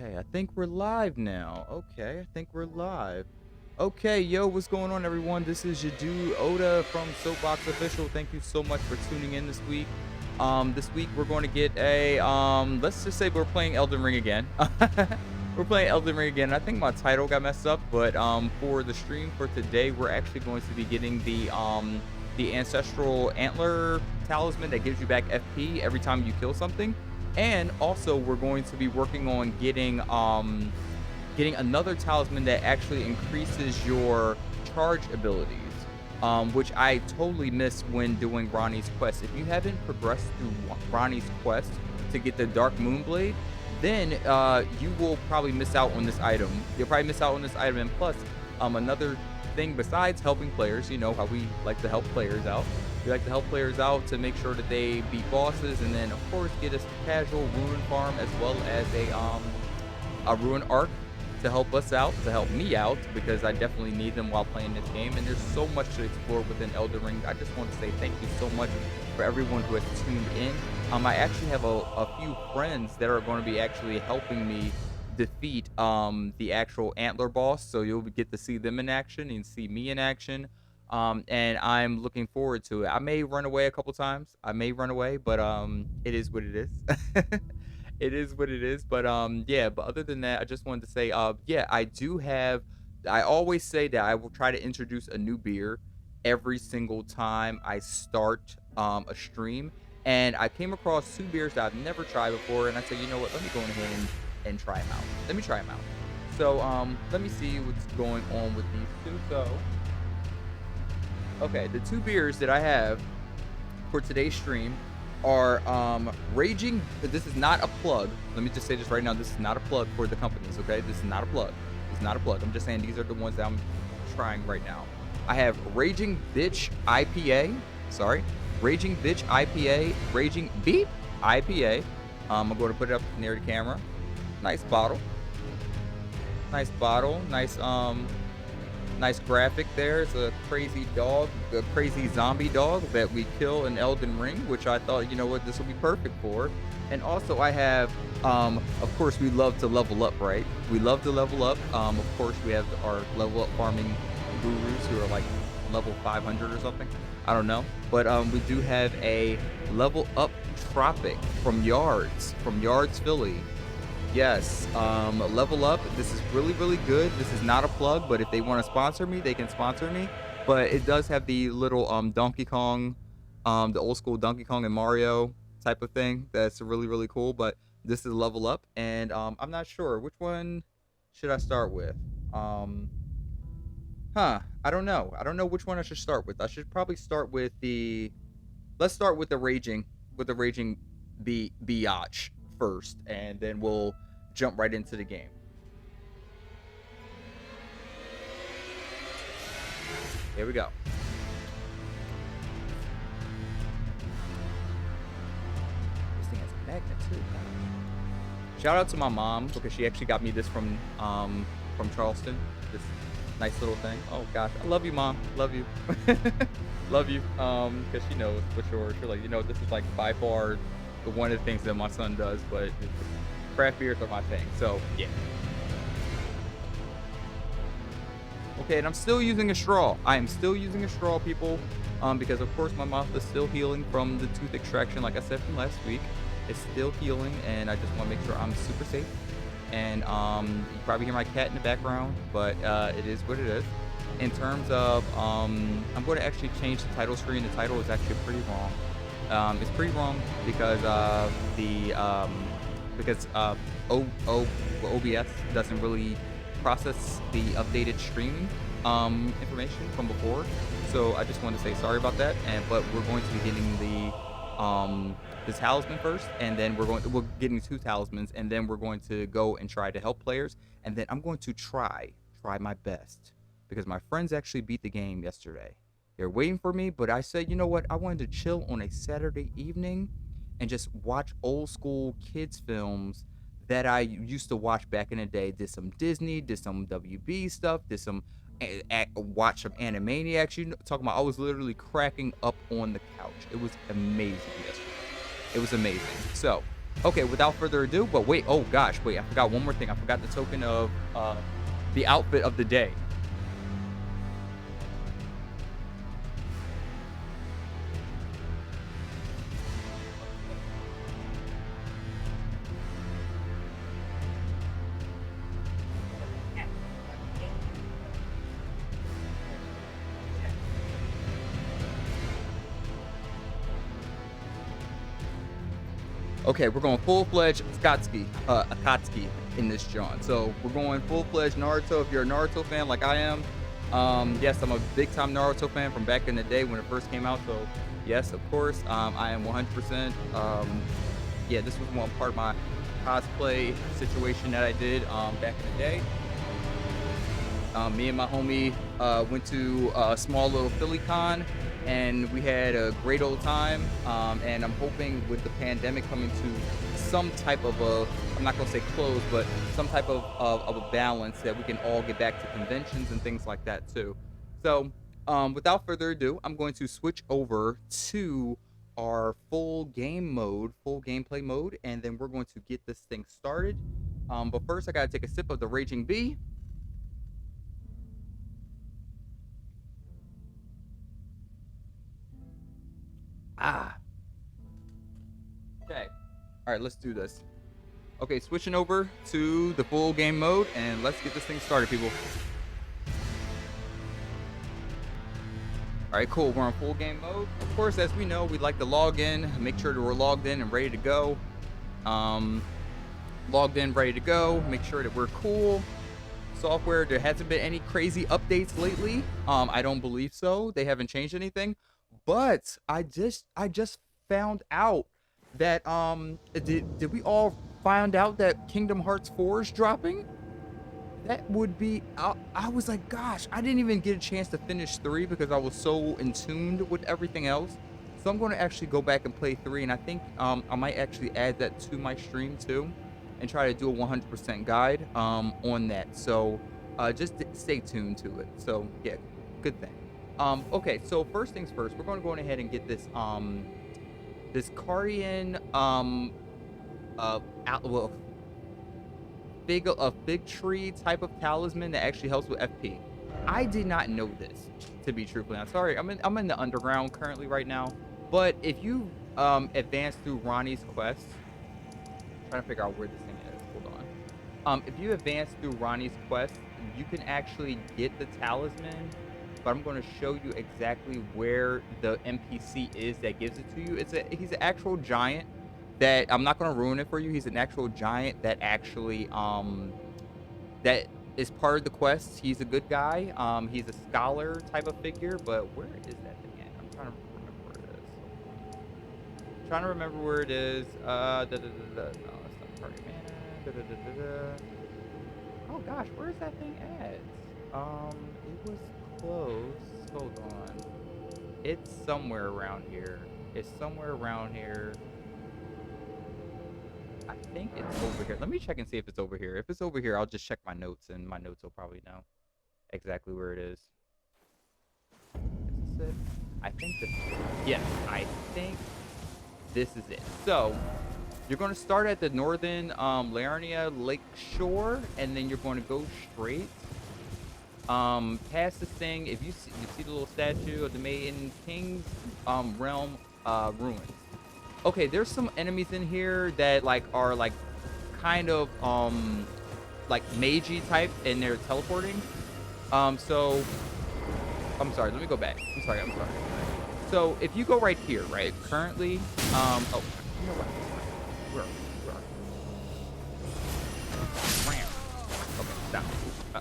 Okay, I think we're live now. Okay, I think we're live. Okay, yo, what's going on, everyone? This is your dude Oda from Soapbox Official. Thank you so much for tuning in this week. This week we're going to get a let's just say we're playing Elden Ring again. We're playing Elden Ring again. I think my title got messed up, but for the stream for today, we're actually going to be getting the Ancestral Antler Talisman that gives you back FP every time you kill something. And also we're going to be working on getting another talisman that actually increases your charge abilities, which I totally missed when doing Ronnie's quest. If you haven't progressed through Ronnie's quest to get the Dark Moonblade, then you will probably miss out on this item. You'll probably miss out on this item. And plus, another thing besides helping players, you know how we like to help players out. We like to help players out to make sure that they beat bosses, and then of course get us casual ruin farm as well as a ruin arc to help us out, to help me out, because I definitely need them while playing this game. And there's so much to explore within Elden Ring. I just want to say thank you so much for everyone who has tuned in. I actually have a few friends that are going to be actually helping me defeat the actual antler boss, so you'll get to see them in action and see me in action. And I'm looking forward to it. I may run away a couple times. I may run away, but it is what it is. It is what it is. But yeah. But other than that, I just wanted to say, yeah, I do have. I always say that I will try to introduce a new beer every single time I start a stream. And I came across two beers that I've never tried before, and I said, you know what? Let me go ahead and try them out. Let me try them out. So let me see what's going on with these two. So. Okay, the two beers that I have for today's stream are Raging. This is not a plug. Let me just say this right now. This is not a plug for the companies, okay? This is not a plug. It's not a plug. I'm just saying these are the ones that I'm trying right now. I have Raging Bitch IPA. Sorry. Raging Bitch IPA. Raging Beep IPA. I'm going to put it up near the camera. Nice bottle. Nice bottle. Nice graphic there. It's a crazy dog, a crazy zombie dog that we kill in Elden Ring, which I thought, you know what, this will be perfect for. And also I have, of course, we love to level up, right? We love to level up. Of course, we have our level up farming gurus who are like level 500 or something. I don't know. But we do have a level up Tropic from Yards Philly. Yes, level up. This is really, really good. This is not a plug, but if they want to sponsor me, they can sponsor me. But it does have the little Donkey Kong, the old school Donkey Kong and Mario type of thing. That's really, really cool. But this is level up, and I'm not sure which one should I start with. I don't know. I don't know which one I should start with. I should probably start with the. Let's start with the raging biatch first, and then we'll jump right into the game. Here we go. This thing has a magnet too. Shout out to my mom because she actually got me this from Charleston. This nice little thing. Oh gosh, I love you, Mom. Love you. Love you. Because she knows for sure. She's like, you know, this is like by far one of the things that my son does, but craft beers are my thing. So yeah. Okay, and I'm still using a straw. I am still using a straw, people, because of course my mouth is still healing from the tooth extraction, like I said from last week. It's still healing, and I just want to make sure I'm super safe. And you probably hear my cat in the background, but it is what it is. In terms of, I'm going to actually change the title screen. The title is actually pretty wrong. It's pretty wrong because OBS doesn't really process the updated streaming information from before. So I just want to say sorry about that. But we're going to be getting the talisman first, and then we're getting two talismans, and then we're going to go and try to help players, and then I'm going to try my best because my friends actually beat the game yesterday. They're waiting for me, but I said, you know what? I wanted to chill on a Saturday evening and just watch old school kids films that I used to watch back in the day. Did some Disney, did some WB stuff, did some watch some Animaniacs. You know, talking about, I was literally cracking up on the couch. It was amazing yesterday. It was amazing. So Okay, without further ado, but wait, oh gosh, wait, I forgot one more thing. I forgot the token of the outfit of the day. Okay, we're going full-fledged Akatsuki in this John. So we're going full-fledged Naruto. If you're a Naruto fan like I am, yes, I'm a big-time Naruto fan from back in the day when it first came out. So yes, of course, I am 100%. Yeah, this was one part of my cosplay situation that I did back in the day. Me and my homie went to a small little Philly con, and we had a great old time. And I'm hoping with the pandemic coming to some type of a, I'm not gonna say close, but some type of a balance that we can all get back to conventions and things like that too. So without further ado, I'm going to switch over to our full game mode, full gameplay mode, and then we're going to get this thing started. But first, I gotta take a sip of the Raging Bee. Ah, okay. All right, let's do this. Okay, switching over to the full game mode, and let's get this thing started, people. All right, cool. We're on full game mode. Of course, as we know, we like to log in, make sure that we're logged in and ready to go. Um, Logged in, ready to go. Make sure that we're cool. Software, there hasn't been any crazy updates lately. I don't believe so. They haven't changed anything. But I just found out that did we all find out that Kingdom Hearts 4 is dropping? That would be I was like, gosh, I didn't even get a chance to finish 3 because I was so in tune with everything else. So I'm going to actually go back and play 3, and I think I might actually add that to my stream too and try to do a 100% guide on that. So just stay tuned to it. So yeah, good thing. Okay, so first things first, we're going to go ahead and get this Cardian well, fig tree type of talisman that actually helps with FP. I did not know this, to be truthfully. I'm sorry. I'm in the underground currently right now. But if you advance through Ronnie's quest, I'm trying to figure out where this thing is. Hold on. If you advance through Ronnie's quest, you can actually get the talisman. But I'm going to show you exactly where the NPC is that gives it to you. He's an actual giant that I'm not going to ruin it for you. He's an actual giant that actually that is part of the quest. He's a good guy. He's a scholar type of figure, but where is that thing at? I'm trying to remember where it is. Trying to remember where it is. No, it's not party mana. Oh gosh, where is that thing at? It was close. Hold on. It's somewhere around here. It's somewhere around here. I think it's over here. Let me check and see if it's over here. If it's over here, I'll just check my notes, and my notes will probably know exactly where it is. Is this it? I think this is it. Yes, I think this is it. So, you're going to start at the northern Laurnia Lake Shore, and then you're going to go straight past this thing. If you see the little statue of the Maiden King's realm ruins. Okay, there's some enemies in here that are kind of like magey type, and they're teleporting. So I'm sorry, let me go back. I'm sorry. So if you go right here, right, currently, oh, you know what? Where are you? Okay, stop.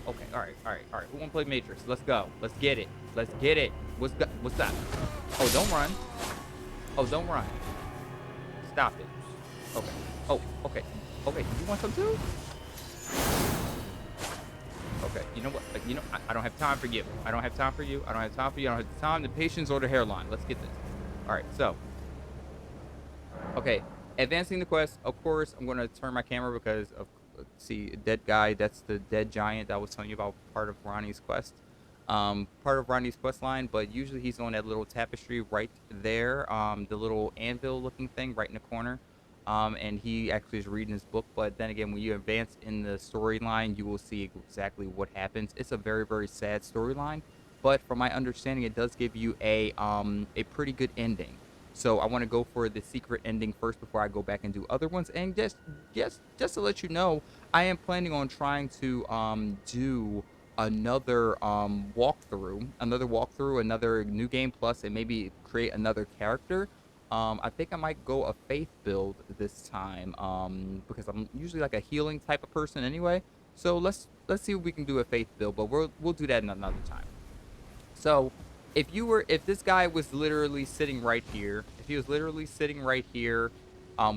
Okay, all right. Who won't play Matrix? Let's go. Let's get it. What's up? Oh, don't run. Stop it. Okay. Oh, okay. You want some too? Okay. You know what? I don't have time for you. I don't have time for you. I don't have the time, the patience, or the hairline. Let's get this. All right. So, okay. Advancing the quest. Of course, I'm going to turn my camera because of see, dead guy. That's the dead giant that I was telling you about. Part of Ronnie's quest. Part of Ronnie's quest line, but usually he's on that little tapestry right there, the little anvil looking thing right in the corner. and he actually is reading his book. But then again, when you advance in the storyline, you will see exactly what happens. It's a very, very sad storyline, but from my understanding, it does give you a pretty good ending. So I want to go for the secret ending first before I go back and do other ones. And just to let you know, I am planning on trying to do another walkthrough, another new game plus, and maybe create another character. I think I might go a faith build this time, because I'm usually like a healing type of person anyway. So let's see if we can do a faith build, but we'll do that another time. So if this guy was literally sitting right here, if he was literally sitting right here,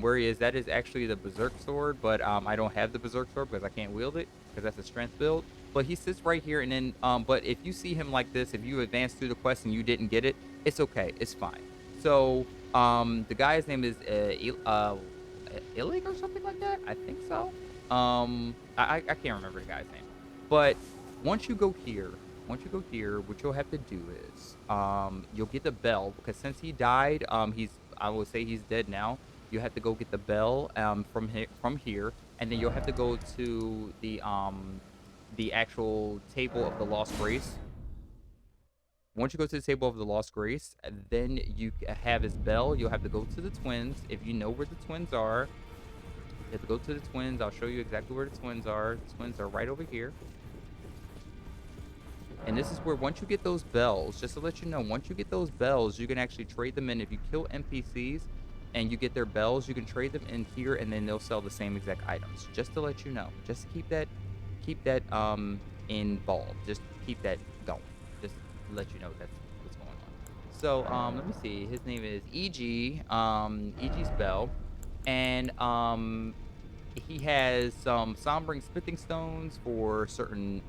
where he is, that is actually the Berserk sword, but I don't have the Berserk sword because I can't wield it because that's a strength build. But he sits right here, and then but if you see him like this, if you advance through the quest and you didn't get it, it's okay, it's fine. So the guy's name is Illig or something like that. I think so. I can't remember the guy's name, but once you go here, what you'll have to do is you'll get the bell because since he died, I would say he's dead now. You have to go get the bell from here, and then you'll have to go to the actual table of the Lost Grace. Once you go to the table of the Lost Grace, then you have his bell. You'll have to go to the twins. If you know where the twins are, you have to go to the twins. I'll show you exactly where the twins are. The twins are right over here. And this is where, once you get those bells, just to let you know, once you get those bells, you can actually trade them in. If you kill NPCs and you get their bells, you can trade them in here, and then they'll sell the same exact items. Just to let you know, just keep that involved. Just keep that going. Just to let you know that's what's going on. So let me see. His name is EG. EG's bell, and he has some sombering smithing stones for certain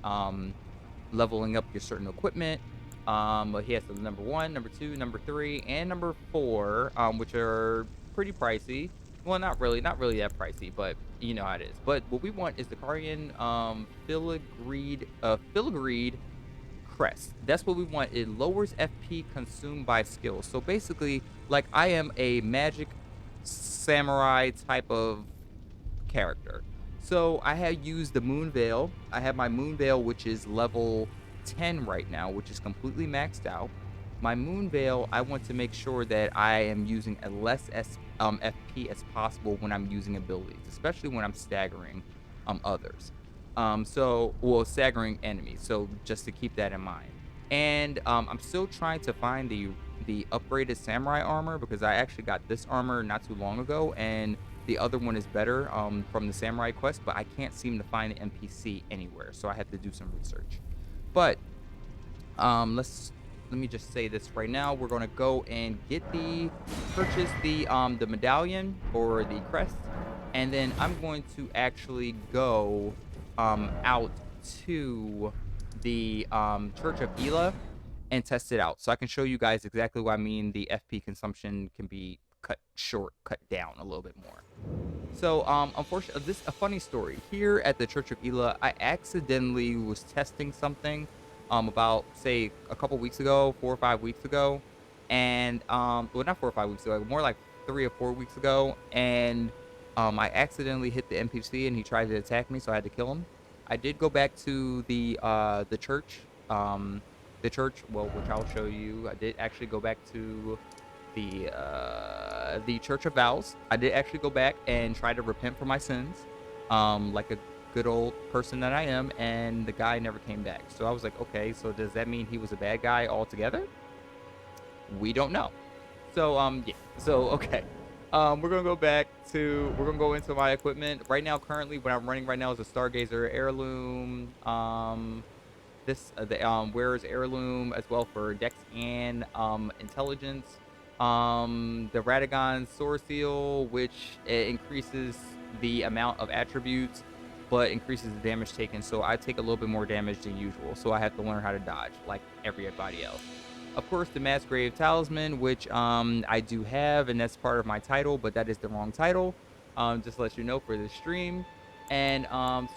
leveling up your certain equipment. But he has the number 1, number 2, number 3, and number 4, which are pretty pricey. Well, not really that pricey, but you know how it is. But what we want is the Cardian Filigreed crest. That's what we want. It lowers FP consumed by skills. So basically, like, I am a magic samurai type of character. So I have used the Moon Veil. I have my Moon Veil, which is level 10 right now, which is completely maxed out. My Moon Veil, I want to make sure that I am using a less FP as possible when I'm using abilities, especially when I'm staggering others. Staggering enemies. So just to keep that in mind. And I'm still trying to find the upgraded samurai armor because I actually got this armor not too long ago, and the other one is better from the samurai quest, but I can't seem to find the NPC anywhere, so I have to do some research. But let me just say this right now. We're going to go and purchase the medallion or the crest, and then I'm going to actually go out to the Church of Ela and test it out, so I can show you guys exactly what I mean. The FP consumption can be cut down a little bit more. So unfortunately, a funny story here at the Church of Ela, I accidentally was testing something about, say, a couple weeks ago, 4 or 5 weeks ago, and well, not 4 or 5 weeks ago, more like 3 or 4 weeks ago, and I accidentally hit the NPC and he tried to attack me, so I had to kill him. I did go back to the church, which I'll show you. I did actually go back to the Church of Vows. I did actually go back and try to repent for my sins, like a good old person that I am, and the guy never came back. So I was like, okay, so does that mean he was a bad guy altogether? We don't know. So yeah. So okay. We're gonna go into my equipment right now. Currently, what I'm running right now is a Stargazer heirloom. The wearer's heirloom as well for Dex and intelligence. The Radagon Sword Seal, which increases the amount of attributes, but increases the damage taken. So I take a little bit more damage than usual. So I have to learn how to dodge like everybody else. Of course, the Massgrave Talisman, which I do have, and that's part of my title, but that is the wrong title. Just to let you know for this stream. And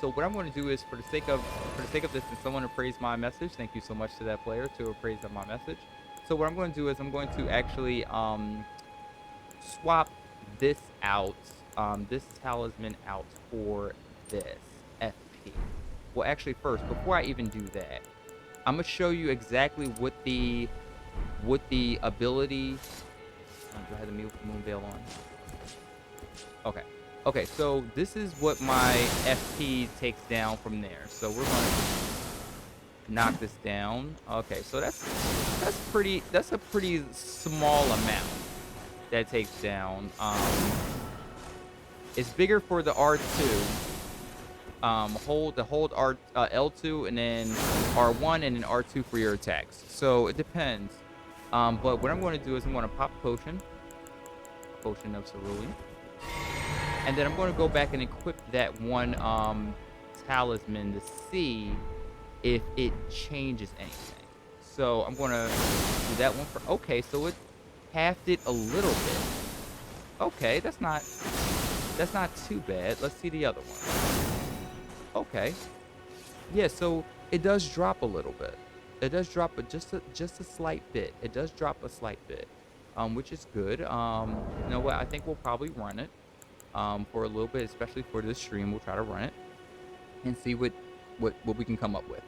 so what I'm going to do is, for the sake of this, and someone appraised my message, thank you so much to that player to appraise my message. So what I'm going to do is I'm going to actually swap this out this talisman out for this FP. Well, actually, first, before I even do that, I'm gonna show you exactly what the ability. Do I have the moon veil on? Okay. Okay, so this is what my FP takes down from there. So we're gonna knock this down. Okay, so that's a pretty small amount that takes down. It's bigger for the R2. Hold R L2 and then R1 and then R2 for your attacks. So it depends. But what I'm going to do is I'm going to pop potion of cerulean, and then I'm going to go back and equip that one talisman to see if it changes anything. So I'm going to do that one for. Okay, so it halved it a little bit. Okay, that's not too bad. Let's see the other one. Okay. Yeah, so it does drop a little bit. It does drop just a slight bit. It does drop a slight bit, which is good. You know what? I think we'll probably run it for a little bit, especially for this stream. We'll try to run it and see what we can come up with.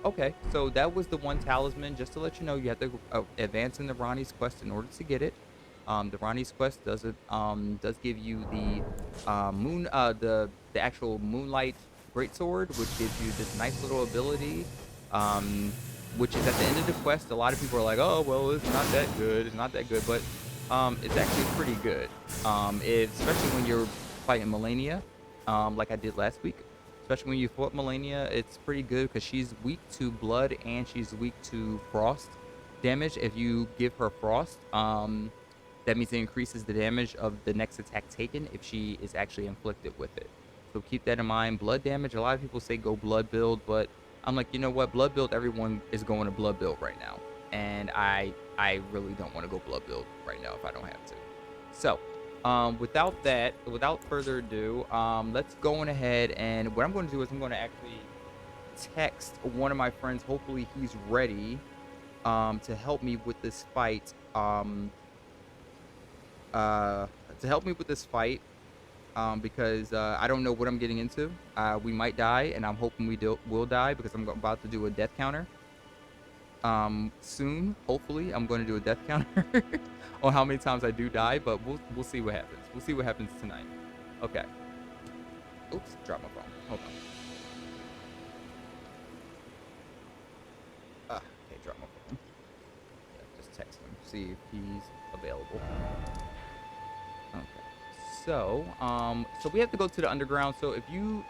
Okay. So that was the one talisman. Just to let you know, you have to advance in the Ronnie's quest in order to get it. The Ronnie's quest does give you the the actual moonlight greatsword, which gives you this nice little ability, which is at the end of the quest. A lot of people are like, oh well, it's not that good, it's not that good, but it's actually pretty good. Especially when you're fighting Melania, like I did last week. Especially when you fought Melania, it's pretty good because she's weak to blood and she's weak to frost damage. If you give her frost, that means it increases the damage of the next attack taken if she is actually inflicted with it. So keep that in mind. Blood damage, a lot of people say go blood build, but I'm like, you know what? Blood build, everyone is going to blood build right now. And I really don't want to go blood build right now if I don't have to. So, without further ado, let's go on ahead, and what I'm going to do is I'm going to actually text one of my friends. Hopefully he's ready to help me with this fight. Because I don't know what I'm getting into. We might die, and I'm hoping will die because I'm about to do a death counter. Soon, hopefully, I'm going to do a death counter on how many times I do die, but we'll see what happens. We'll see what happens tonight. Okay. Oops, dropped my phone. Hold on. Okay, drop my phone. Yeah, just text him, see if he's available. So we have to go to the underground. So if you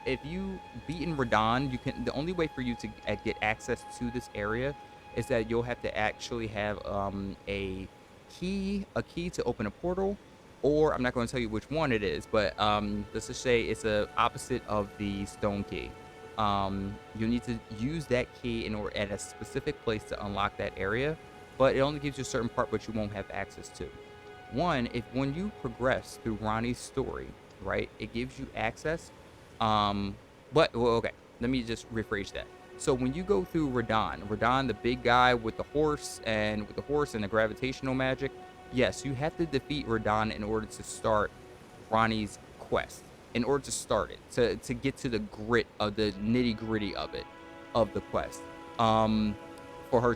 beaten Radon, you can. The only way for you to get access to this area is that you'll have to actually have a key to open a portal, or I'm not going to tell you which one it is, but let's just say it's a opposite of the stone key. You'll need to use that key in order at a specific place to unlock that area, but it only gives you a certain part which you won't have access to. One, when you progress through Ronnie's story, right, it gives you access. Okay, let me just rephrase that. So when you go through Radon, the big guy with the horse and the gravitational magic, yes, you have to defeat Radon in order to start Ronnie's quest. In order to start it, to get to the grit of the nitty gritty of the quest. For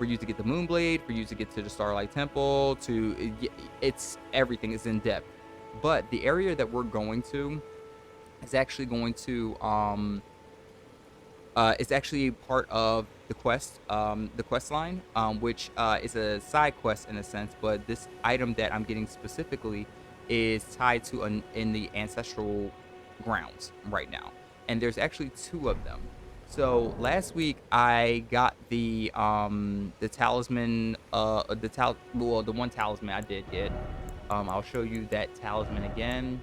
you to get the Moonblade, for you to get to the Starlight Temple, it's everything is in depth. But the area that we're going to is actually it's actually part of the quest line, which is a side quest in a sense. But this item that I'm getting specifically is tied to in the Ancestral grounds right now, and there's actually two of them. So last week I got the talisman, the one talisman I did get. I'll show you that talisman again.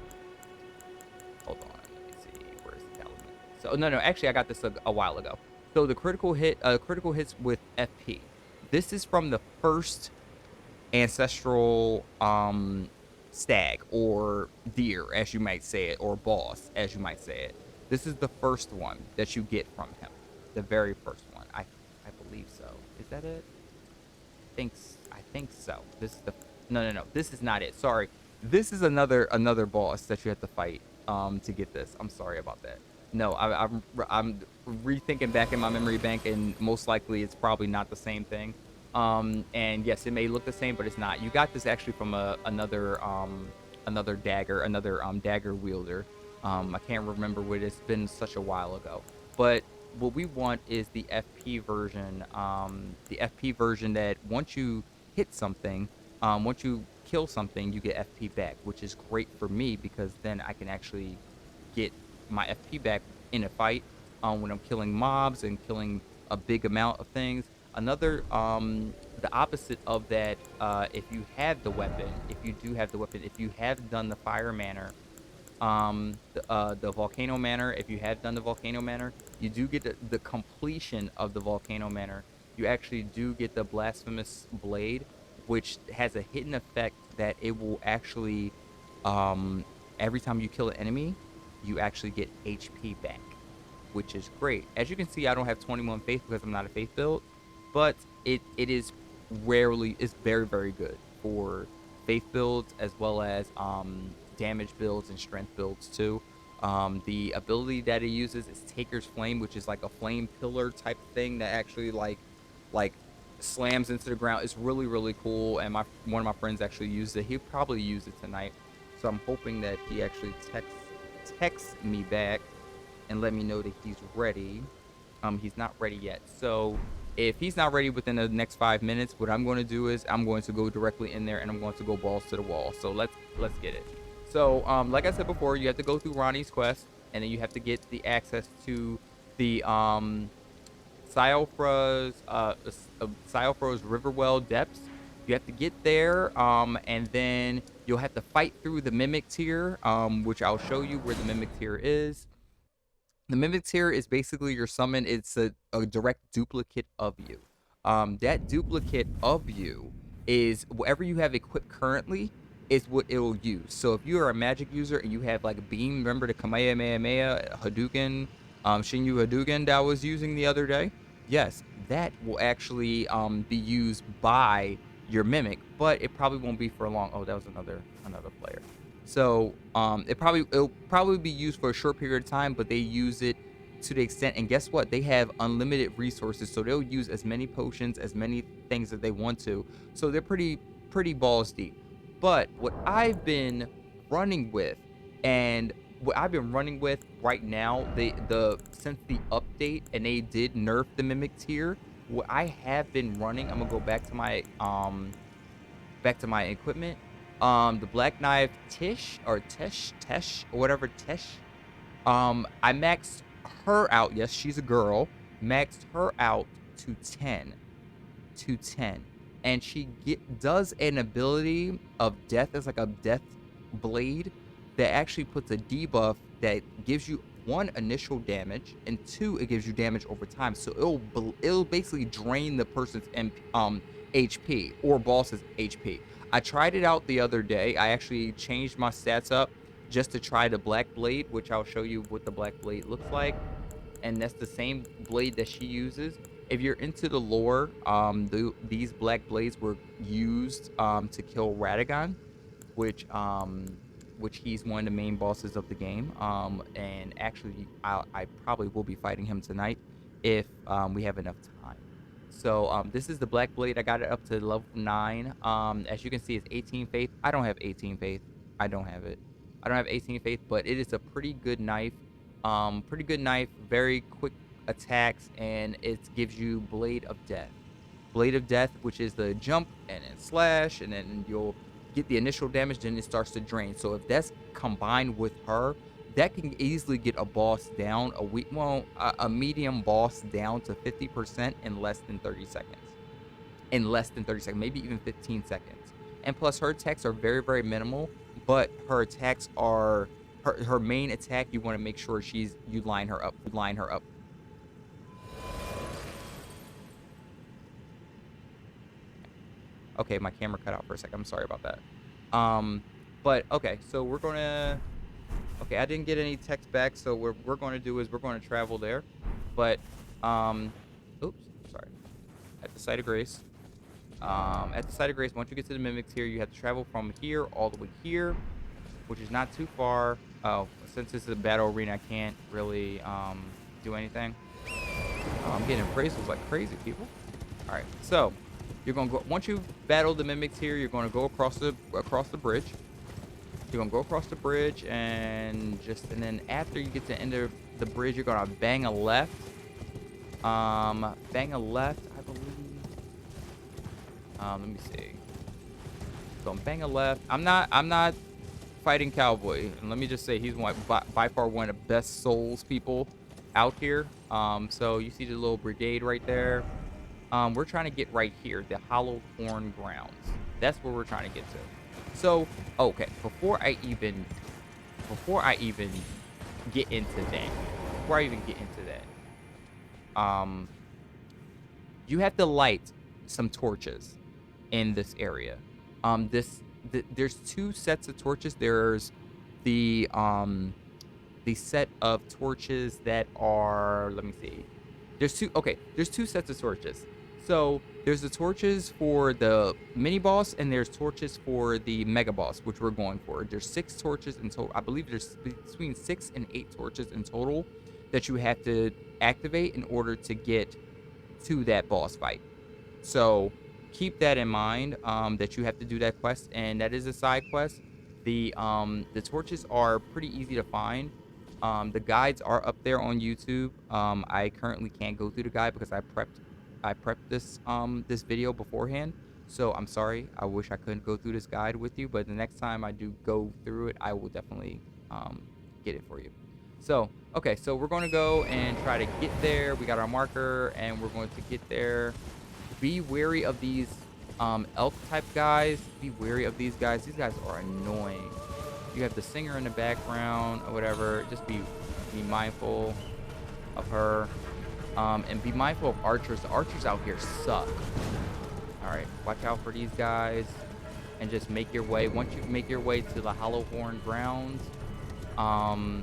Hold on, let me see, where's the talisman? So no, actually I got this a while ago. So the critical hits with FP. This is from the first Ancestral stag or deer, as you might say it, or boss, as you might say it. This is the first one that you get from him. The very first one. I believe so. Is that it? I think so. This is the... No. This is not it. Sorry. This is another boss that you have to fight to get this. I'm sorry about that. No, I'm rethinking back in my memory bank, and most likely it's probably not the same thing. And yes, it may look the same, but it's not. You got this actually from another dagger, another dagger wielder. I can't remember what, it's been such a while ago. But what we want is the FP version. The FP version that once you hit something, once you kill something, you get FP back, which is great for me because then I can actually get my FP back in a fight when I'm killing mobs and killing a big amount of things. Another, the opposite of that, if you have the weapon, if you do have the weapon, if you have done the fire manor, the volcano manor, if you have done the volcano manor, you do get the completion of the volcano manor. You actually do get the blasphemous blade, which has a hidden effect that it will actually, um, every time you kill an enemy, you actually get HP back, which is great. As you can see, I don't have 21 faith because I'm not a faith build, but it is rarely, it's very, very good for faith builds as well as damage builds and strength builds too. The ability that it uses is Taker's Flame, which is like a flame pillar type thing that actually like slams into the ground. It's really, really cool, and my one of my friends actually used it. He'll probably use it tonight, so I'm hoping that he actually texts me back and let me know that he's ready. He's not ready yet. So if he's not ready within the next 5 minutes, what I'm going to do is I'm going to go directly in there and I'm going to go balls to the wall. So let's get it. So like I said before, you have to go through Ronnie's quest, and then you have to get the access to the Siofra's Riverwell depths. You have to get there, and then you'll have to fight through the Mimic tier, which I'll show you where the Mimic tier is. The Mimic tier is basically your summon. It's a direct duplicate of you. That duplicate of you is whatever you have equipped currently is what it will use. So if you are a magic user and you have like Beam, remember the Kamehameha Hadouken, Shinyu Hadouken that I was using the other day? Yes, that will actually be used by your Mimic, but it probably won't be for long. Oh, that was another player. So it'll probably be used for a short period of time, but they use it to the extent. And guess what? They have unlimited resources, so they'll use as many potions, as many things that they want to. So they're pretty balls deep. But what I've been running with, and what I've been running with right now, the since the update, and they did nerf the Mimic tier. What I have been running, I'm gonna go back to my equipment. The Black Knife Tish or Tesh or whatever Tesh. I maxed her out. Yes, she's a girl. Maxed her out to 10, to 10, and she does an ability of death. It's like a death blade that actually puts a debuff that gives you one initial damage, and two, it gives you damage over time. So it'll basically drain the person's HP or boss's HP. I tried it out the other day. I actually changed my stats up just to try the Black Blade, which I'll show you what the Black Blade looks like. And that's the same blade that she uses. If you're into the lore, these Black Blades were used to kill Radagon, which he's one of the main bosses of the game. And actually, I probably will be fighting him tonight if we have enough time. So this is the Black Blade. I got it up to level 9. As you can see, it's 18 faith. I don't have 18 faith. I don't have it. I don't have 18 faith, but it is a pretty good knife. Pretty good knife, very quick attacks, and it gives you Blade of Death. Blade of Death, which is the jump and then slash, and then you'll get the initial damage, then it starts to drain. So if that's combined with her, that can easily get a boss down, a medium boss down to 50% in less than 30 seconds. In less than 30 seconds, maybe even 15 seconds. And plus, her attacks are very, very minimal, but her attacks are her main attack. You want to make sure you line her up. Okay, my camera cut out for a second. I'm sorry about that. But okay, so we're gonna. Okay, I didn't get any text back, so what we're going to do is we're going to travel there. But, oops, sorry. At the site of grace. At the site of grace, once you get to the mimics here, you have to travel from here all the way here, which is not too far. Oh, since this is a battle arena, I can't really do anything. I'm getting appraisals like crazy, people. All right, so you're gonna go once you've battled the mimics here. You're gonna go across the bridge. You're gonna go across the bridge and then after you get to the end of the bridge, you're gonna bang a left. Bang a left, I believe. Let me see. So I'm bang a left. I'm not fighting Cowboy, and let me just say he's by far one of the best souls people out here. So you see the little brigade right there. We're trying to get right here, the Hollow Horn Grounds. That's where we're trying to get to. So, okay, before I even get into that, you have to light some torches in this area. There's two sets of torches. There's the set of torches that are, let me see. There's two sets of torches. So there's the torches for the mini boss and there's torches for the mega boss, which we're going for. There's 6 torches in total. I believe there's between 6 and 8 torches in total that you have to activate in order to get to that boss fight. So keep that in mind, that you have to do that quest, and that is a side quest. The torches are pretty easy to find. The guides are up there on YouTube. I currently can't go through the guide because I prepped this video beforehand. So I'm sorry. I wish I couldn't go through this guide with you, but the next time I do go through it, I will definitely get it for you. So, okay, so we're going to go and try to get there. We got our marker, and we're going to get there. Be wary of these elk type guys. Be wary of these guys. These guys are annoying. You have the singer in the background or whatever. Just be mindful of her. And be mindful of archers. The archers out here suck. All right, watch out for these guys. And just make your way. Once you make your way to the Hollow Horn Grounds, you're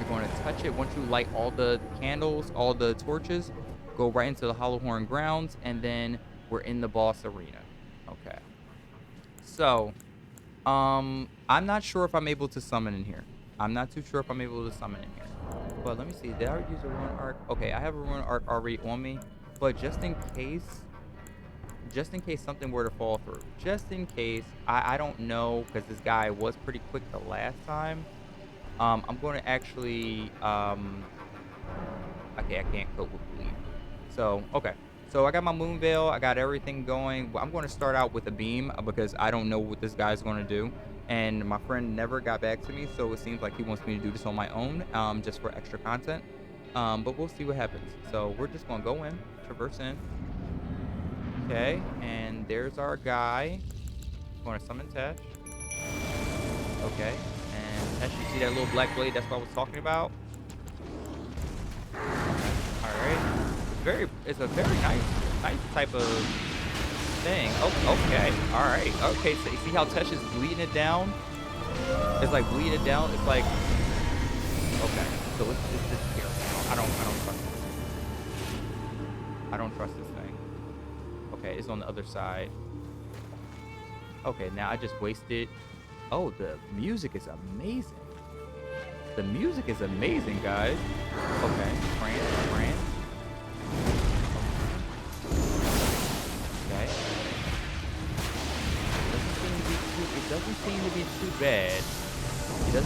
going to touch it. Once you light all the candles, all the torches, go right into the Hollow Horn Grounds, and then we're in the boss arena. Okay. So, I'm not sure if I'm able to summon in here. I'm not too sure if I'm able to summon in here. But let me see. Did I use a rune arc? Okay, I have a rune arc already on me. But just in case something were to fall through. Just in case. I don't know, because this guy was pretty quick the last time. I'm going to actually... okay, I can't cope with bleed. So, okay. So I got my moon veil. I got everything going. I'm going to start out with a beam because I don't know what this guy's going to do. And my friend never got back to me, so it seems like he wants me to do this on my own, just for extra content. But we'll see what happens. So we're just going to go in, traverse in. Okay, and there's our guy. Going to summon Tesh. Okay, and Tesh, you see that little black blade? That's what I was talking about. All right. It's a very nice type of thing. Oh, okay. All right. Okay. So you see how Tesh is bleeding it down? It's like bleeding it down. It's like, okay. So it's just here. I don't trust this. I don't trust this thing. Okay, it's on the other side. Okay, now I just wasted. Oh, the music is amazing. The music is amazing, guys. Okay, France. Okay. It doesn't seem to be too bad. I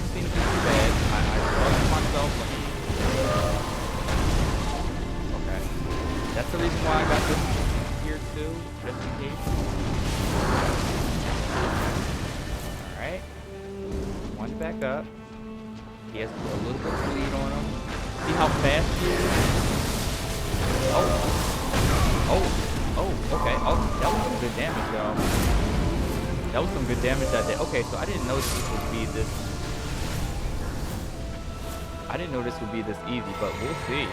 trust myself. Okay. That's the reason why I got this here too, just in case. Alright. One back up. He has a little bit of bleed on him. See how fast he is? Okay. Oh, that was some good damage, y'all. That was some good damage that did. Okay, so I didn't know this would be this. I didn't know this would be this easy, but we'll see.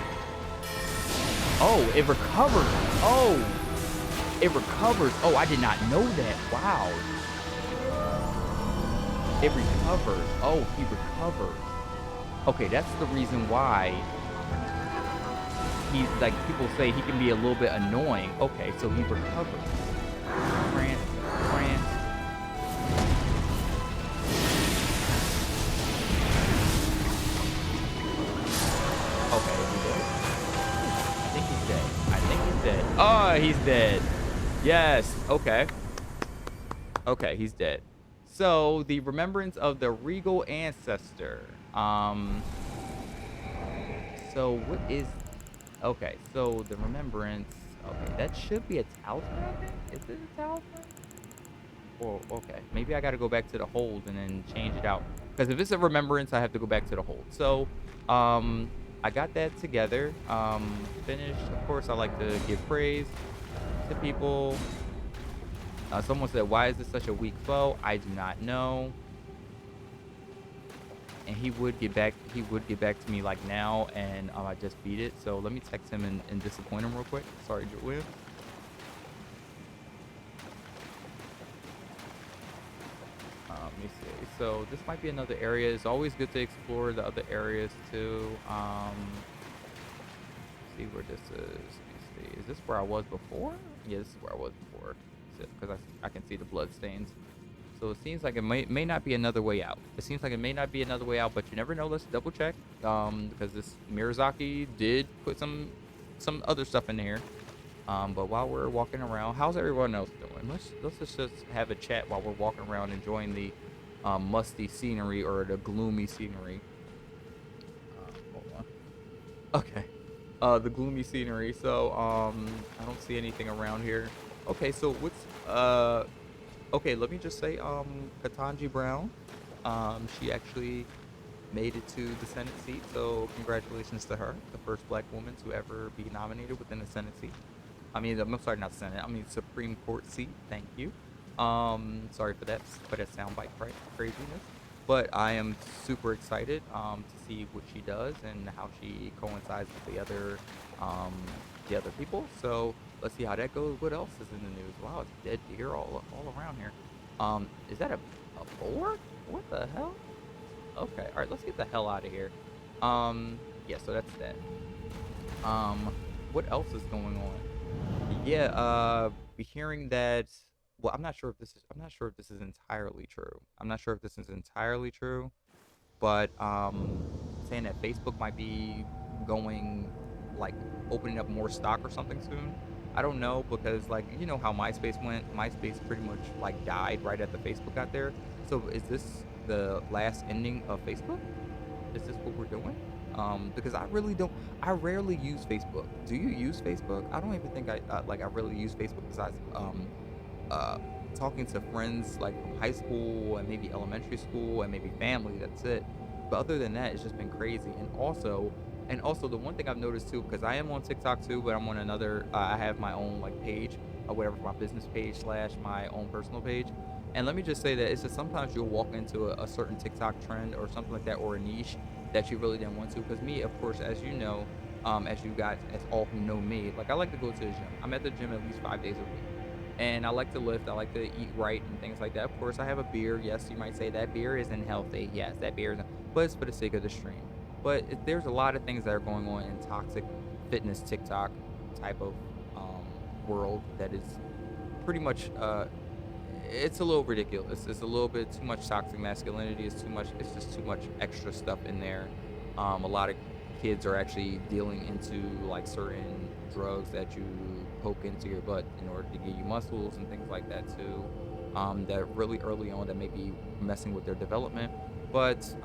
Oh, it recovers. Oh, it recovers. Oh, I did not know that. Wow. It recovers. Oh, he recovers. Okay, that's the reason why. he like people say he can be a little bit annoying. Okay, so he recovered. France, France. Okay, is he dead? I think he's dead. I think he's dead. Oh, he's dead. Yes. Okay. Okay, he's dead. So the remembrance of the regal ancestor. So what is? Okay, so the remembrance. Okay, that should be a talisman. I think. Is it a talisman? Or okay, maybe I got to go back to the hold and then change it out. Because if it's a remembrance, I have to go back to the hold. So, I got that together. Finished. Of course, I like to give praise to people. Someone said, "Why is this such a weak foe?" I do not know. And he would get back. He would get back to me like now, and I just beat it. So let me text him and disappoint him real quick. Sorry, Julian. Let me see. So this might be another area. It's always good to explore the other areas too. See where this is. Let me see. Is this where I was before? Yeah, this is where I was before. Because I can see the blood stains. So it seems like it may not be another way out. It seems like it may not be another way out, but you never know. Let's double check. Because this Miyazaki did put some other stuff in here. But while we're walking around, how's everyone else doing? Let's just have a chat while we're walking around enjoying the musty scenery or the gloomy scenery. Hold on. Okay. The gloomy scenery. So I don't see anything around here. Okay, so what's okay, let me just say Ketanji Brown, she actually made it to the Senate seat, so congratulations to her, the first black woman to ever be nominated within the Senate seat. I mean, I'm sorry, not Senate. I mean Supreme Court seat. Thank you. Sorry for that soundbite craziness, but I am super excited to see what she does and how she coincides with the other people. So let's see how that goes. What else is in the news? Wow, it's dead deer all around here. Is that a boar? What the hell? Okay, all right, let's get the hell out of here. Yeah, so that's that. What else is going on? Yeah, be hearing that. Well, I'm not sure if this is entirely true. I'm not sure if this is entirely true, but saying that Facebook might be going like opening up more stock or something soon. I don't know because like you know how MySpace went. MySpace pretty much like died right after Facebook got there. So is this the last ending of Facebook? Is this what we're doing? Because I really don't. I rarely use Facebook. Do you use Facebook? I don't even think I really use Facebook besides uh, talking to friends like from high school and maybe elementary school and maybe family. That's it. But other than that, it's just been crazy. And also the one thing I've noticed too, because I am on TikTok too, but I'm on another. I have my own like page or whatever, my business page slash my own personal page. And let me just say that it's just sometimes you'll walk into a certain TikTok trend or something like that or a niche that you really didn't want to. Because me, of course, as you know, as you guys, as all who know me, like I like to go to the gym. I'm at the gym at least 5 days a week and I like to lift. I like to eat right and things like that. Of course, I have a beer. Yes, you might say that beer isn't healthy. Yes, that beer isn't, but it's for the sake of the stream. But there's a lot of things that are going on in toxic fitness TikTok type of um, world that is pretty much it's a little ridiculous. It's a little bit too much toxic masculinity. It's too much. It's just too much extra stuff in there. A lot of kids are actually dealing into like certain drugs that you poke into your butt in order to get you muscles and things like that too. That really early on that may be messing with their development. But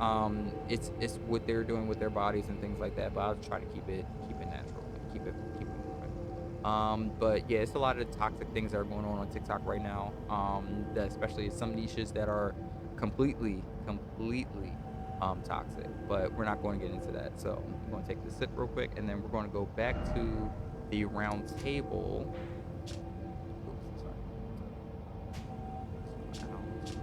it's what they're doing with their bodies and things like that. But I'll try to keep it natural, keep it moving. But yeah, it's a lot of toxic things that are going on TikTok right now. That especially some niches that are completely toxic. But we're not going to get into that. So I'm going to take this sip real quick, and then we're going to go back to the round table. Oops, sorry. Ouch. Sorry.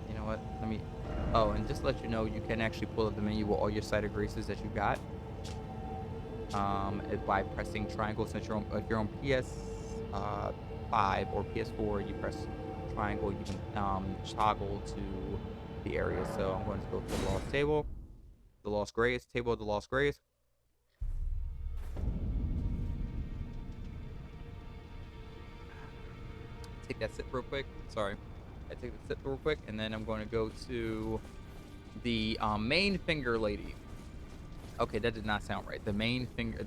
You know what? Let me. Oh, and just to let you know, you can actually pull up the menu with all your cider graces that you got. By pressing triangle. Since you're on, if you're on PS5 or PS4, you press triangle. You can toggle to the area. So I'm going to go to the lost table. the Lost Grace, table of the Lost Grace. Take that sip real quick. Sorry, I take the sip real quick, and then I'm going to go to the main finger lady. Okay, that did not sound right. The main finger,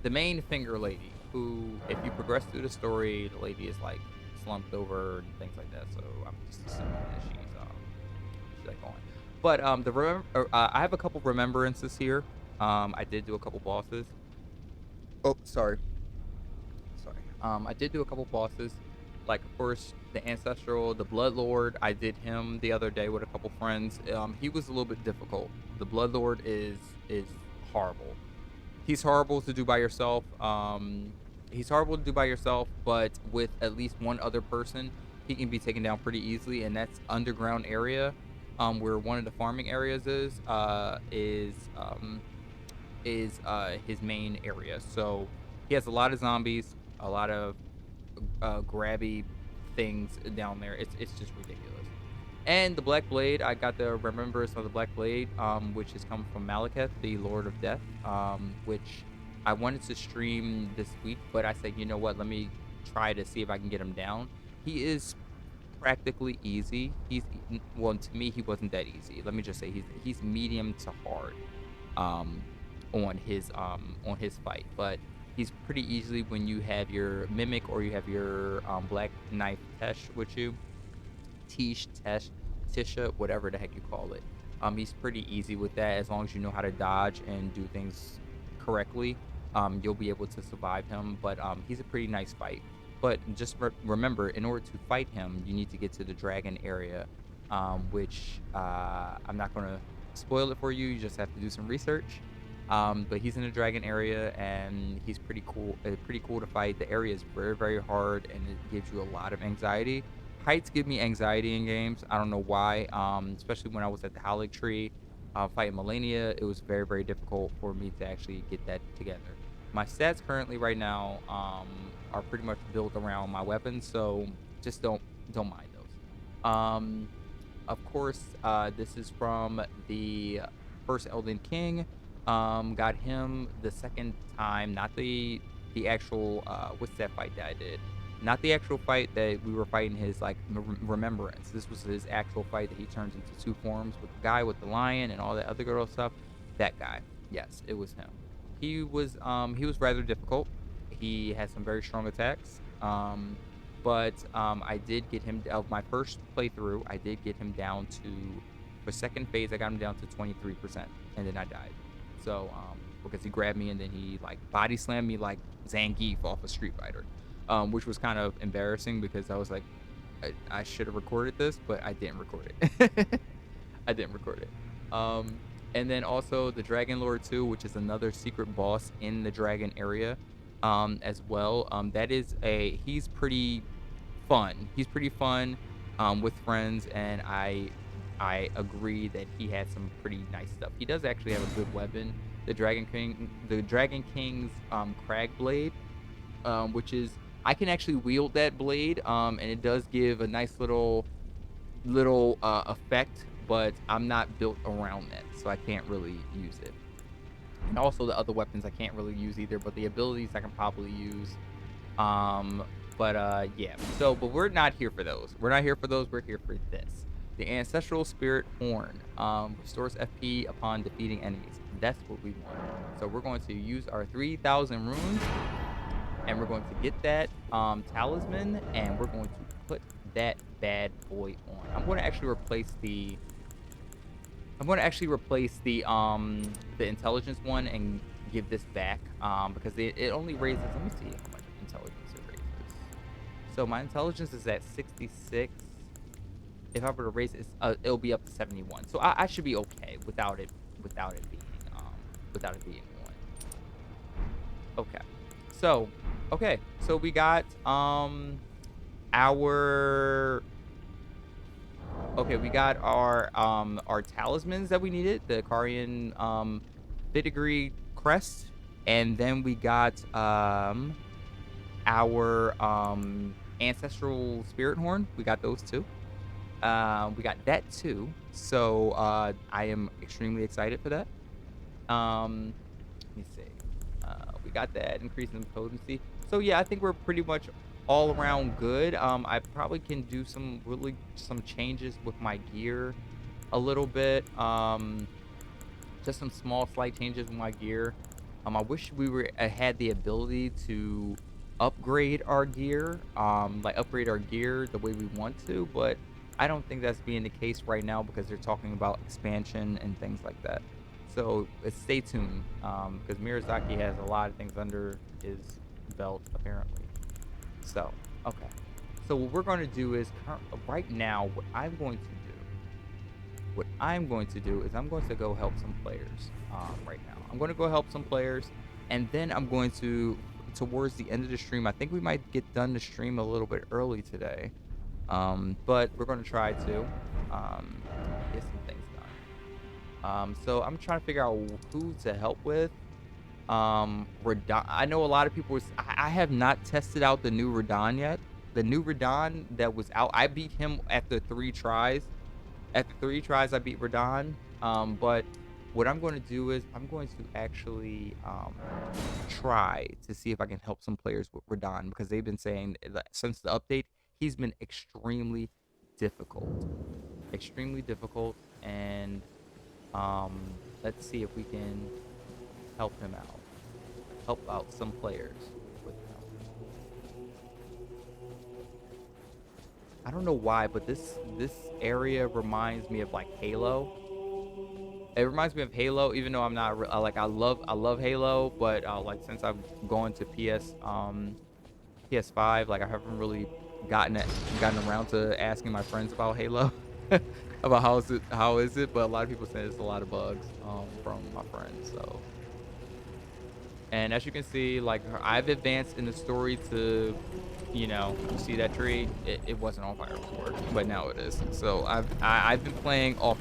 the main finger lady, who, if you progress through the story, the lady is like slumped over and things like that. So I'm just assuming that she's like going. But I have a couple remembrances here. I did do a couple bosses. Oh, sorry. I did do a couple bosses, like of course the Ancestral, the Blood Lord. I did him the other day with a couple friends. He was a little bit difficult. The Blood Lord is horrible. He's horrible to do by yourself. He's horrible to do by yourself, but with at least one other person, he can be taken down pretty easily. And that's underground area, where one of the farming areas is his main area. So he has a lot of zombies, a lot of grabby things down there. It's just ridiculous. And the Black Blade, I got the remembrance of the Black Blade, which has come from Malekith, the Lord of Death, which I wanted to stream this week, but I said, you know what, let me try to see if I can get him down. He is practically easy. Well, to me, he wasn't that easy. Let me just say he's medium to hard on his fight, but he's pretty easily when you have your Mimic or you have your Black Knife Tesh with you. Tesh, Tisha, whatever the heck you call it. He's pretty easy with that as long as you know how to dodge and do things correctly. You'll be able to survive him, but he's a pretty nice fight. But just remember, in order to fight him, you need to get to the dragon area, which I'm not going to spoil it for you. You just have to do some research. But he's in the dragon area, and he's pretty cool. Pretty cool to fight. The area is very, very hard, and it gives you a lot of anxiety. Heights give me anxiety in games. I don't know why. Especially when I was at the Howling Tree fighting Melania, it was very, very difficult for me to actually get that together. My stats currently right now are pretty much built around my weapons, so just don't mind those. Of course, this is from the first Elden King. Got him the second time, not the actual what's that fight that I did? Not the actual fight that we were fighting his like remembrance. This was his actual fight that he turns into two forms with the guy with the lion and all that other girl stuff. That guy, yes, it was him. He was rather difficult. He had some very strong attacks. But I did get him of my first playthrough. I did get him down to for second phase. I got him down to 23%, and then I died. So because he grabbed me and then he like body slammed me like Zangief off a Street Fighter. Which was kind of embarrassing because I was like, I should have recorded this, but I didn't record it. I didn't record it. And then also the Dragon Lord 2, which is another secret boss in the dragon area as well. He's pretty fun. He's pretty fun with friends, and I agree that he had some pretty nice stuff. He does actually have a good weapon. The Dragon King's Crag Blade, which is I can actually wield that blade, and it does give a nice little effect, but I'm not built around that, so I can't really use it. And also the other weapons I can't really use either, but the abilities I can probably use. Yeah. So, but we're not here for those. We're not here for those. We're here for this. The Ancestral Spirit Horn restores FP upon defeating enemies. That's what we want. So we're going to use our 3,000 runes. And we're going to get that talisman, and we're going to put that bad boy on. I'm going to actually replace the intelligence one and give this back because it only raises. Let me see how much intelligence it raises. So my intelligence is at 66. If I were to raise it, it'll be up to 71. So I should be okay without it being one. Okay. So we got our talismans that we needed, the Cardian Filigreed crest, and then we got our ancestral spirit horn. We got those two. We got that too. So I am extremely excited for that. Um, Let me see. We got that increase in potency. So yeah, I think we're pretty much all around good. I probably can do some changes with my gear a little bit. Just some small slight changes with my gear. I wish we were had the ability to upgrade our gear, like upgrade our gear the way we want to, but I don't think that's being the case right now because they're talking about expansion and things like that. So stay tuned, because Miyazaki has a lot of things under his belt apparently. So okay, so what we're going to do is right now, what I'm going to do is I'm going to go help some players right now. I'm going to go help some players, and then I'm going to, towards the end of the stream, I think we might get done the stream a little bit early today. But we're going to try to get some things done. So I'm trying to figure out who to help with. Radon. I know a lot of people. I have not tested out the new Radon yet. The new Radon that was out, I beat him after 3 tries. After 3 tries, I beat Radon. But what I'm going to do is I'm going to actually try to see if I can help some players with Radon because they've been saying that since the update, he's been extremely difficult, and let's see if we can help him out, help out some players with him. I don't know why, but this area reminds me of like Halo. It reminds me of Halo, even though I'm not like I love Halo, but like since I've gone to PS5, like I haven't really gotten around to asking my friends about Halo, about how is it, but a lot of people say it's a lot of bugs from my friends. So, and as you can see, like I've advanced in the story to, you see that tree, it wasn't on fire before, but now it is. So I've been playing off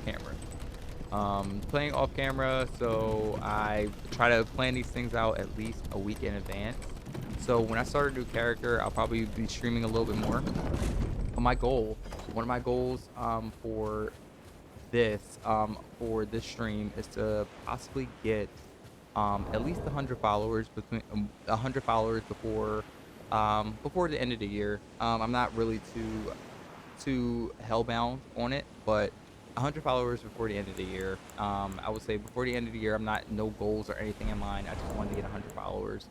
camera, so I try to plan these things out at least a week in advance. So when I start a new character, I'll probably be streaming a little bit more. But one of my goals for this stream is to possibly get at least 100 followers, between 100 followers before the end of the year. I'm not really too hellbound on it, but 100 followers before the end of the year. I would say before the end of the year, I'm not no goals or anything in mind. I just wanted to get 100 followers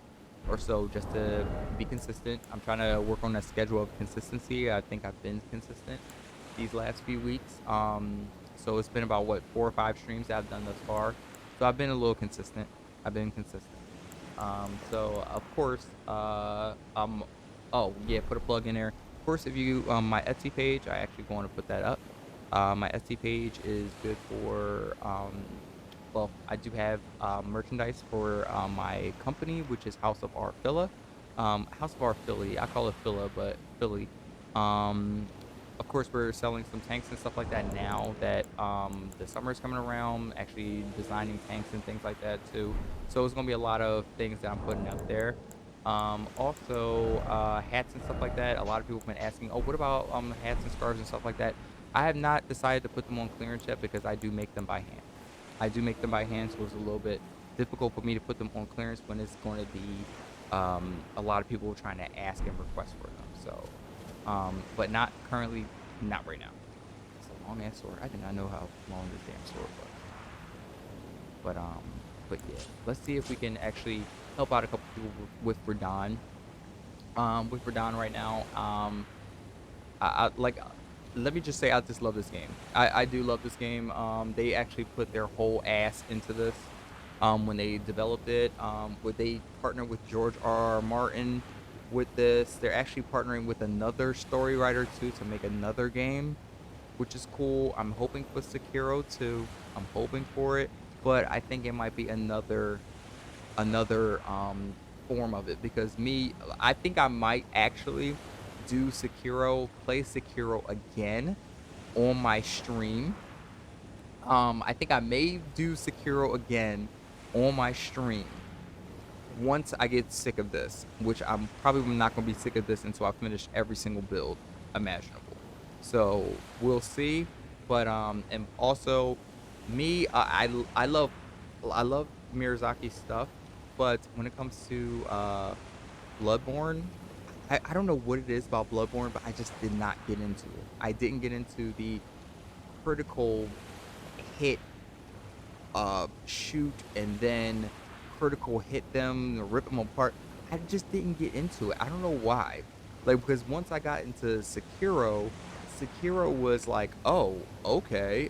or so just to be consistent. I'm trying to work on that schedule of consistency. I think I've been consistent these last few weeks. So it's been about what 4 or 5 streams that I've done thus far. So I've been a little consistent. I've been consistent. So of course, oh yeah, put a plug in there. Of course, if you my Etsy page, I actually want to put that up. My Etsy page is good for well, I do have merchandise for my company, which is House of Art Phila. House of Art Philly. I call it Phila, but Philly. Um, of course, we're selling some tanks and stuff like that now that the summer is coming around. Actually, designing tanks and things like that too. So it's gonna be a lot of things that I'm putting out there. Also, hats and stuff like that. A lot of people have been asking, oh, what about hats and scarves and stuff like that? I have not decided to put them on clearance yet because I do make them by hand. I do make them by hand, so it's a little bit difficult for me to put them on clearance when it's going to be a lot of people trying to ask and request for them. So, but not currently, not right now. It's a long ass sword. I did not know how long this damn sword was. But yeah, let's see if we can actually help out a couple people with Radon. With Radon right now, I like. Let me just say, I just love this game. I do love this game. They actually put their whole ass into this when they developed it. Would they partner with George R.R. Martin with this? They're actually partnering with another story writer too to make another game, which is cool. I'm hoping for Sekiro too. I'm hoping for it, but I think it might be another form of it because I think I might actually play Sekiro again on my stream. I think I may do Sekiro again on my stream once I get sick of this, which I'm probably not going to be sick of this until I finish every single build imaginable. So we'll see. But and also me, I love Miyazaki stuff, but when it comes to Bloodborne, I don't know what it is about Bloodborne, but I just did not get into it. I didn't get into the critical hit, shoot, and then critical hit them, rip them apart. I just didn't get into it. I don't know why. Like, because once I got into Sekiro, Sekiro was like, oh, okay,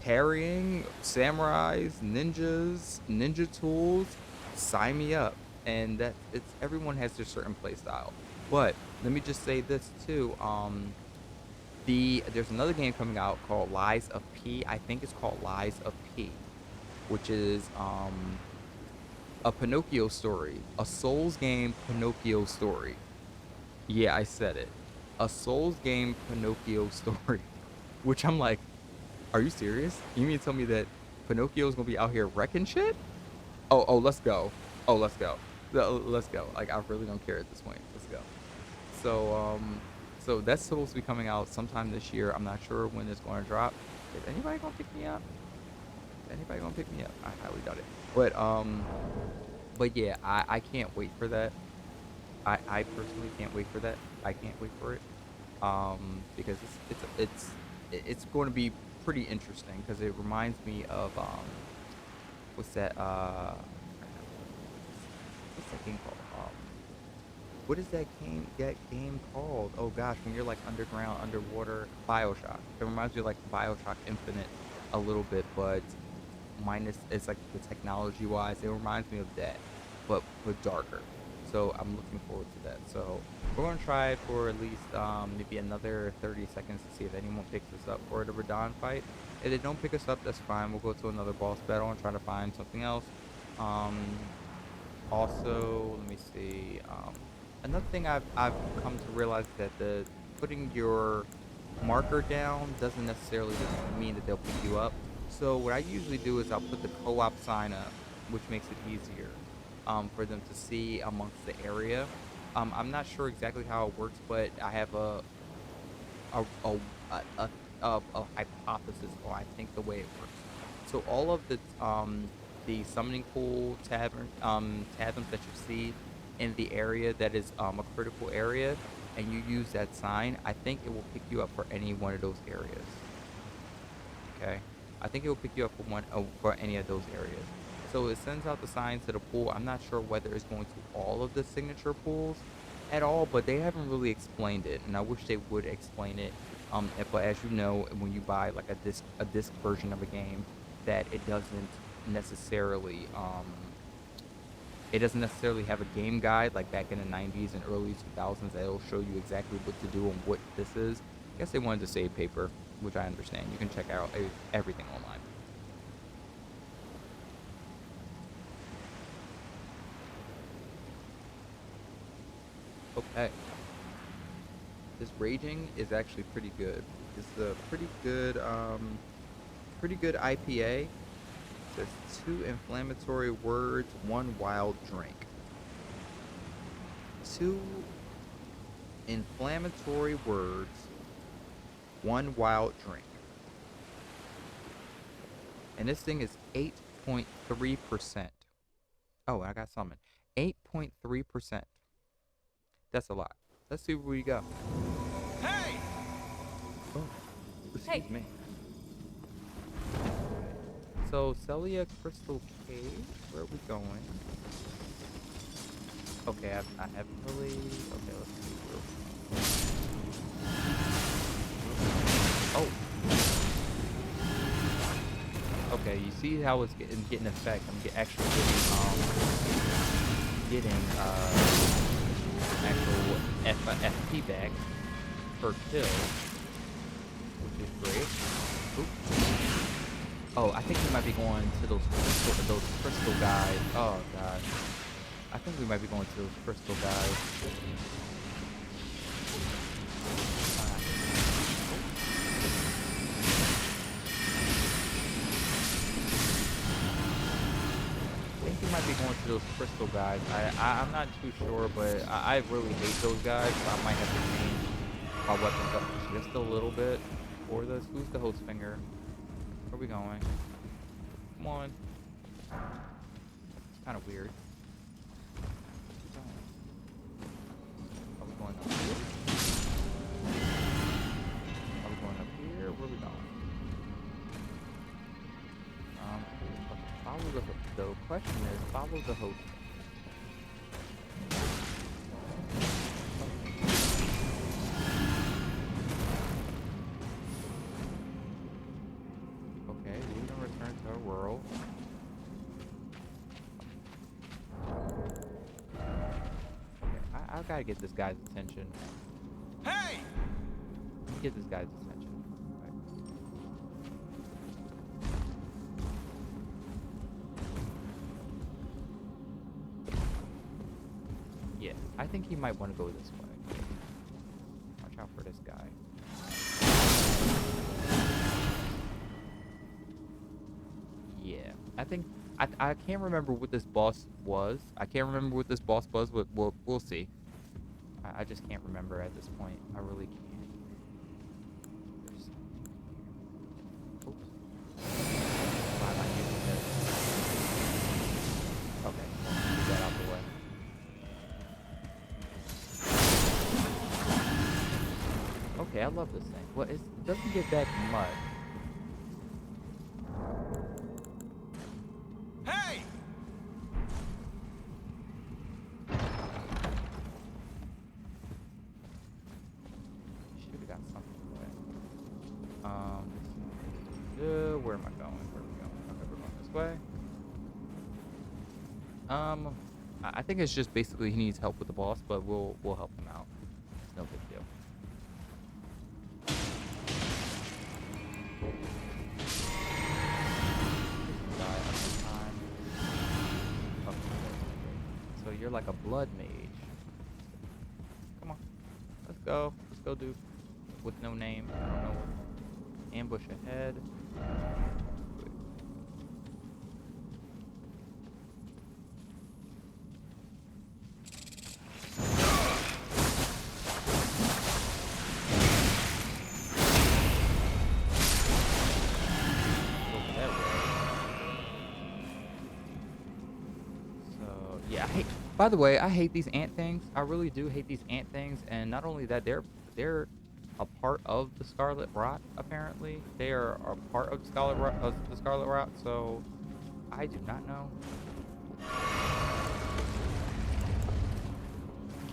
parrying, samurais, ninjas, ninja tools, sign me up. And that it's everyone has their certain play style. But let me just say this too. There's another game coming out called Lies of P. I think it's called Lies of P, which is a Pinocchio story, a Souls game Pinocchio story. Yeah, I said it. A Souls game Pinocchio story. Which I'm like, are you serious? You mean to tell me that Pinocchio's gonna be out here wrecking shit? Oh, let's go. Oh, let's go. Let's go. Like, I really don't care at this point. Let's go. So, so that's supposed to be coming out sometime this year. I'm not sure when it's going to drop. Is anybody gonna pick me up? Is anybody gonna pick me up? I highly doubt it. But yeah, I can't wait for that. I personally can't wait for that. I can't wait for it. Because it's going to be pretty interesting because it reminds me of what's that what's that game called? What is that game called? Oh gosh, when you're like underground, underwater, BioShock. It reminds me of like BioShock Infinite a little bit, but minus it's like the technology wise, it reminds me of that, but darker. So I'm looking forward to that. So we're gonna try it for at least maybe another 30 seconds to see if anyone picks us up for the Radon fight. If they don't pick us up, that's fine. We'll go to another boss battle and try to find something else. Um, Also, let me see. Another thing I've come to realize is that the putting your marker down doesn't necessarily just mean that they'll pick you up. So what I usually do is I'll put the co-op sign up, which makes it easier for them to see amongst the area. I'm not sure exactly how it works, but I have a, a, a, a hypothesis on I think the way it works. So all of the summoning pool taverns that you see in the area that is a critical area, and you use that sign, I think it will pick you up for any one of those areas. Okay, I think it will pick you up for any of those areas. So it sends out the sign to the pool. I'm not sure whether it's going to all of the signature pools at all, but they haven't really explained it, and I wish they would explain it. But as you know, when you buy like a disc version of a game, that necessarily it doesn't necessarily have a game guide like back in the 90s and early 2000s that'll show you exactly what to do and what this is. I guess they wanted to save paper, which I understand. You can check out everything online. Okay. This raging is actually pretty good. This is a pretty good IPA. It says 2 inflammatory words, 1 wild drink. 2 inflammatory words, 1 wild drink. And this thing is 8.3%. Oh, I got something. 8.3%. That's a lot. Let's see where we go. Hey! Oh, excuse me. So, Celia Crystal Cave, where are we going? Okay, I haven't really... Okay, let's see where we're... Oh! Okay, you see how it's getting effect. I'm actually getting actual FP back per kill, which is great. Oops. Oh, I think we might be going to those crystal guys. Oh god, I think we might be going to those crystal guys. I think we might be going to those crystal guys. I'm not too sure, but I really hate those guys, so I might have to change my weapons up Just a little bit for this. Who's the host finger? Where are we going? Come on. It's kind of weird. Are we going up here? Are we going up here? Where are we going? Follow the host. The question is, follow the host. Okay, we're gonna return to our world. Okay, I gotta get this guy's attention. Hey! Get this guy's attention. Right. Yeah, I think he might want to go this way. Watch out for this guy. Yeah, I think I can't remember what this boss was. I can't remember what this boss was. We'll see. I just can't remember at this point. I really can't. There's something here. Oops. Why am I using this? Okay, get that out the way. Okay, I love this thing. Well, it doesn't get back much. Hey! Should have got something away. Where am I going? Where are we going? Okay, we're going this way. I think it's just basically he needs help with the boss, but we'll help him out. It's no big deal. So you're like a blood mage. Come on. Let's go, dude. With no name. I don't know what. Ambush ahead. By the way, I hate these ant things. I really do hate these ant things, and not only that, they're a part of the Scarlet Rot. Apparently, they are a part of the Scarlet Rot. So, I do not know. I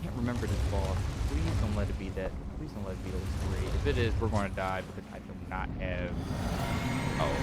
can't remember this boss. Please don't let it be that. Please don't let it be those three. If it is, we're going to die because I do not have. Oh.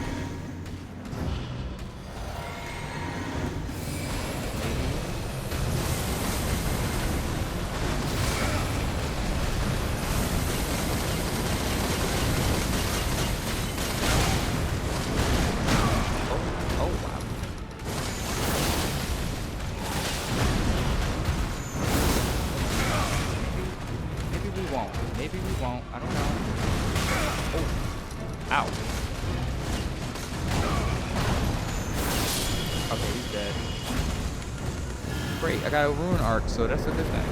I got a rune arc, so that's a good thing.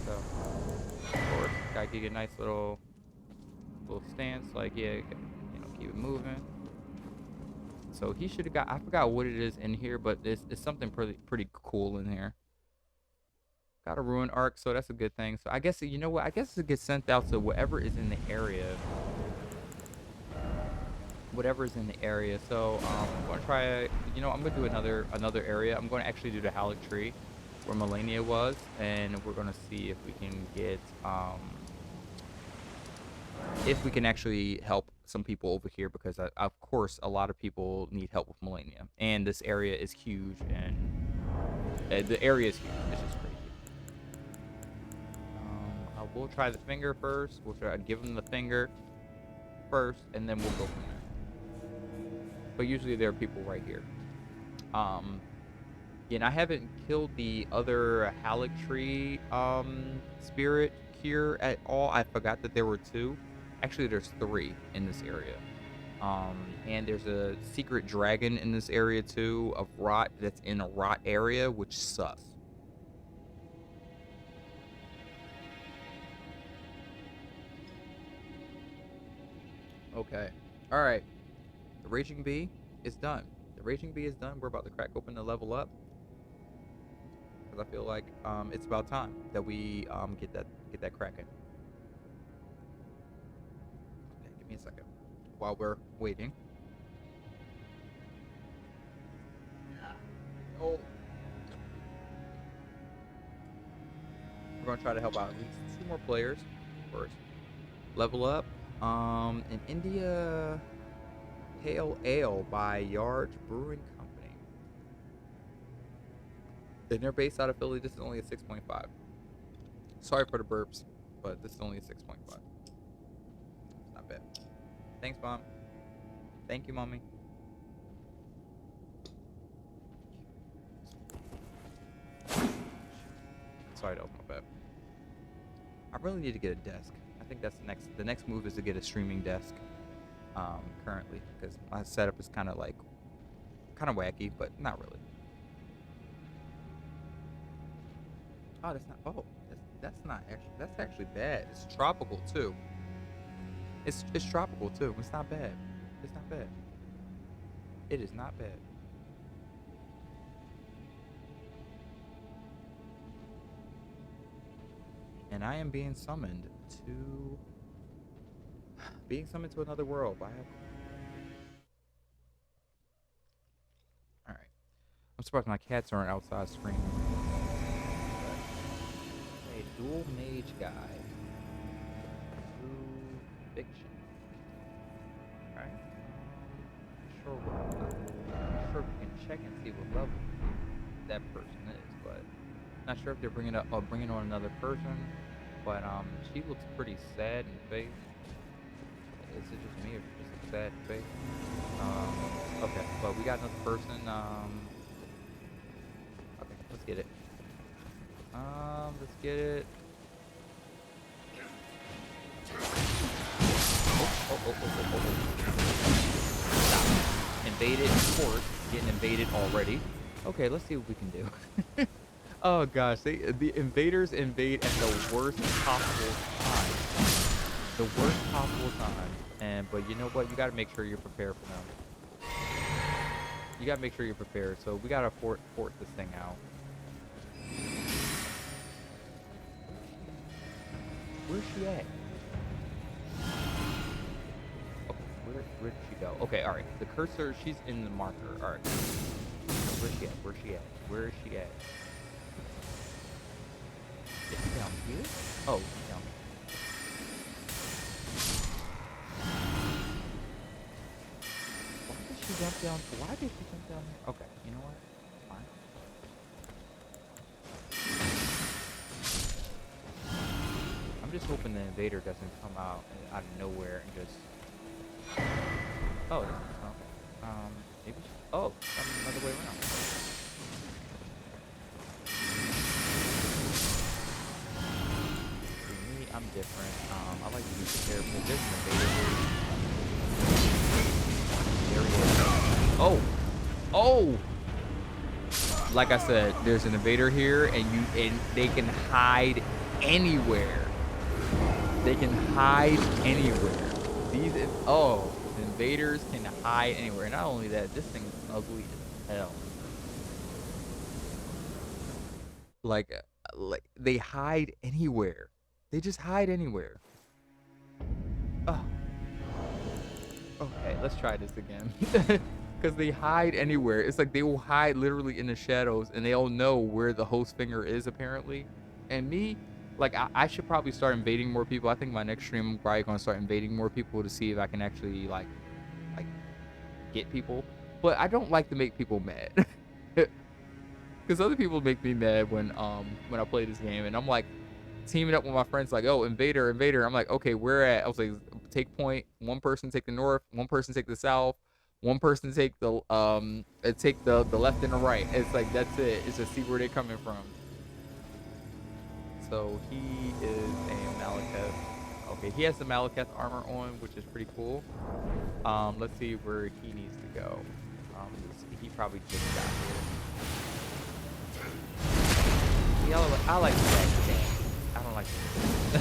So, of course, gotta get a nice little stance, like, yeah, keep it moving. So he should have got, I forgot what it is in here, but it's something pretty cool in here. Got a rune arc, so that's a good thing. So I guess, you know what, I guess it gets sent out to whatever is in the area. Whatever's in the area. So I'm gonna try, I'm gonna do another area. I'm going to actually do the Halic Tree where Melania was, and we're gonna see if we can get if we can actually help some people over here, because of course a lot of people need help with Melania, and this area is huge, and the area is huge. It's just crazy. We'll try the finger first. We'll try to give them the finger first, and then we'll go from there. But usually there are people right here. And I haven't killed the other Halic Tree spirit here at all. I forgot that there were two. Actually, there's three in this area. And there's a secret dragon in this area too, of rot, that's in a rot area, which sucks. Okay. All right. The Raging Bee is done. The Raging Bee is done. We're about to crack open the level up because I feel like it's about time that we get that cracking. Okay, give me a second while we're waiting. Oh. We're gonna try to help out at least 2 more players first. Level up. In India, Pale Ale by Yard Brewing Company. And they're based out of Philly. This is only a 6.5. Sorry for the burps, but this is only a 6.5. It's not bad. Thanks, Mom. Thank you, Mommy. Sorry, that was my bad. I really need to get a desk. I think that's the next move is to get a streaming desk. Currently, because my setup is kind of wacky, but not really. Oh, that's not. Oh, that's not actually. That's actually bad. It's tropical too. It's tropical too. It's not bad. It's not bad. It is not bad. And I am being summoned to another world. All right. I'm surprised my cats aren't outside screaming. Hey, dual mage guy. True fiction. All right. Not sure if we can check and see what level that person is, but not sure if they're bringing on another person. But she looks pretty sad in the face. Is it just me or just a sad face? Okay, but we got another person. Okay, let's get it. Let's get it. Stop. Invaded, of course. Getting invaded already. Okay, let's see what we can do. Oh gosh, the invaders invade at the worst possible time. The worst possible time. But you know what? You gotta make sure you're prepared for them. You gotta make sure you're prepared. So we gotta fort this thing out. Where's she at? Okay, where did she go? Okay, alright. The cursor, she's in the marker. Alright. Where's she at? Where's she at? Where is she at? Is she down here? Oh, she's down here. Why did she jump down here? Okay, you know what? Fine. I'm just hoping the invader doesn't come out of nowhere and just. Oh, okay. Maybe. Oh, another way around. For me, I'm different. I like to be prepared for this invader. There he is. Oh! Oh! Like I said, there's an invader here, and they can hide anywhere. They can hide anywhere. The invaders can hide anywhere. Not only that, this thing is ugly as hell. Like they hide anywhere. They just hide anywhere. Oh. Okay, let's try this again. Because they hide anywhere. It's like they will hide literally in the shadows, and they all know where the host finger is, apparently. And me, like, I should probably start invading more people. I think my next stream, I'm probably going to start invading more people to see if I can actually, like get people. But I don't like to make people mad. Because other people make me mad when I play this game. And I'm, like, teaming up with my friends, like, oh, invader. I'm like, okay, where at? I was like, take point. One person take the north. One person take the south. One person take the left and the right. It's like, that's it. It's just see where they're coming from. So he is a Malekith. Okay, he has the Malekith armor on, which is pretty cool. Let's see where he needs to go. He probably just got here. Yeah, I like the back game. I don't like the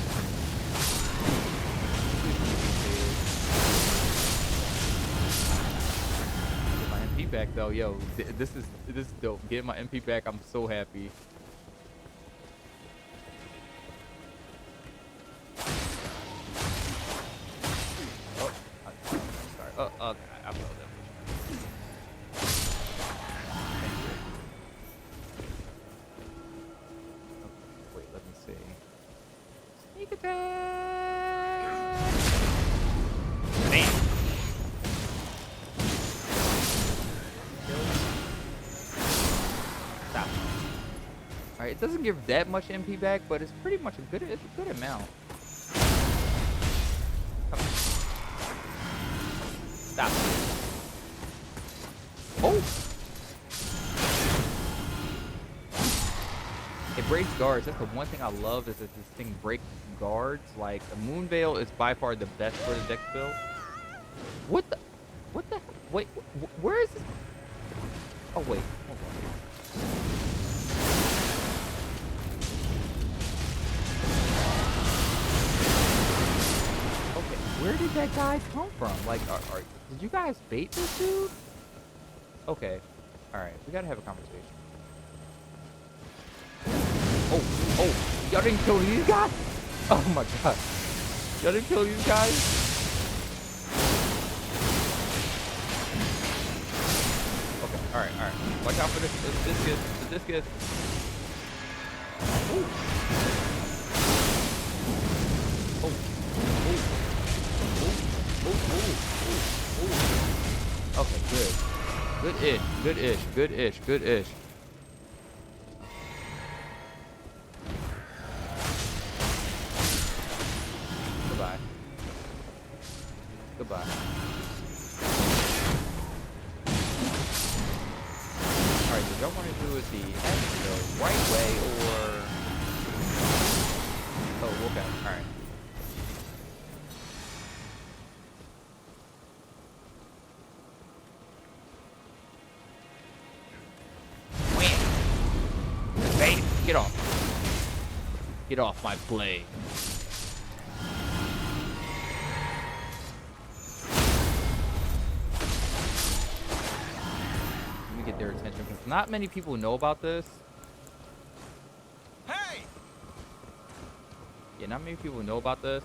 back though. Yo, this is dope. Getting my MP back, I'm so happy. Oh, sorry. Oh, okay, I blew that. Okay, wait, let me see. Sneak attack! Bam! Stop. Alright, it doesn't give that much MP back, but it's pretty much it's a good amount. Come on. Stop. Oh! It breaks guards. That's the one thing I love is that this thing breaks guards. Like, the Moon Veil is by far the best for the dex build. What the? Wait, where is this? Oh, wait. Hold on. Okay, where did that guy come from? Like, did you guys bait this dude? Okay. Alright, we gotta have a conversation. Oh, y'all didn't kill these guys? Oh my god. Y'all didn't kill these guys? Okay, alright. Watch out for the discus. Ooh. Oh. Okay, good ish. Goodbye. Alright, so y'all want to do it the right way or... Oh, okay, alright. Wham! Bait! Get off. Get off my blade. Get their attention because not many people know about this. Hey! Yeah, not many people know about this.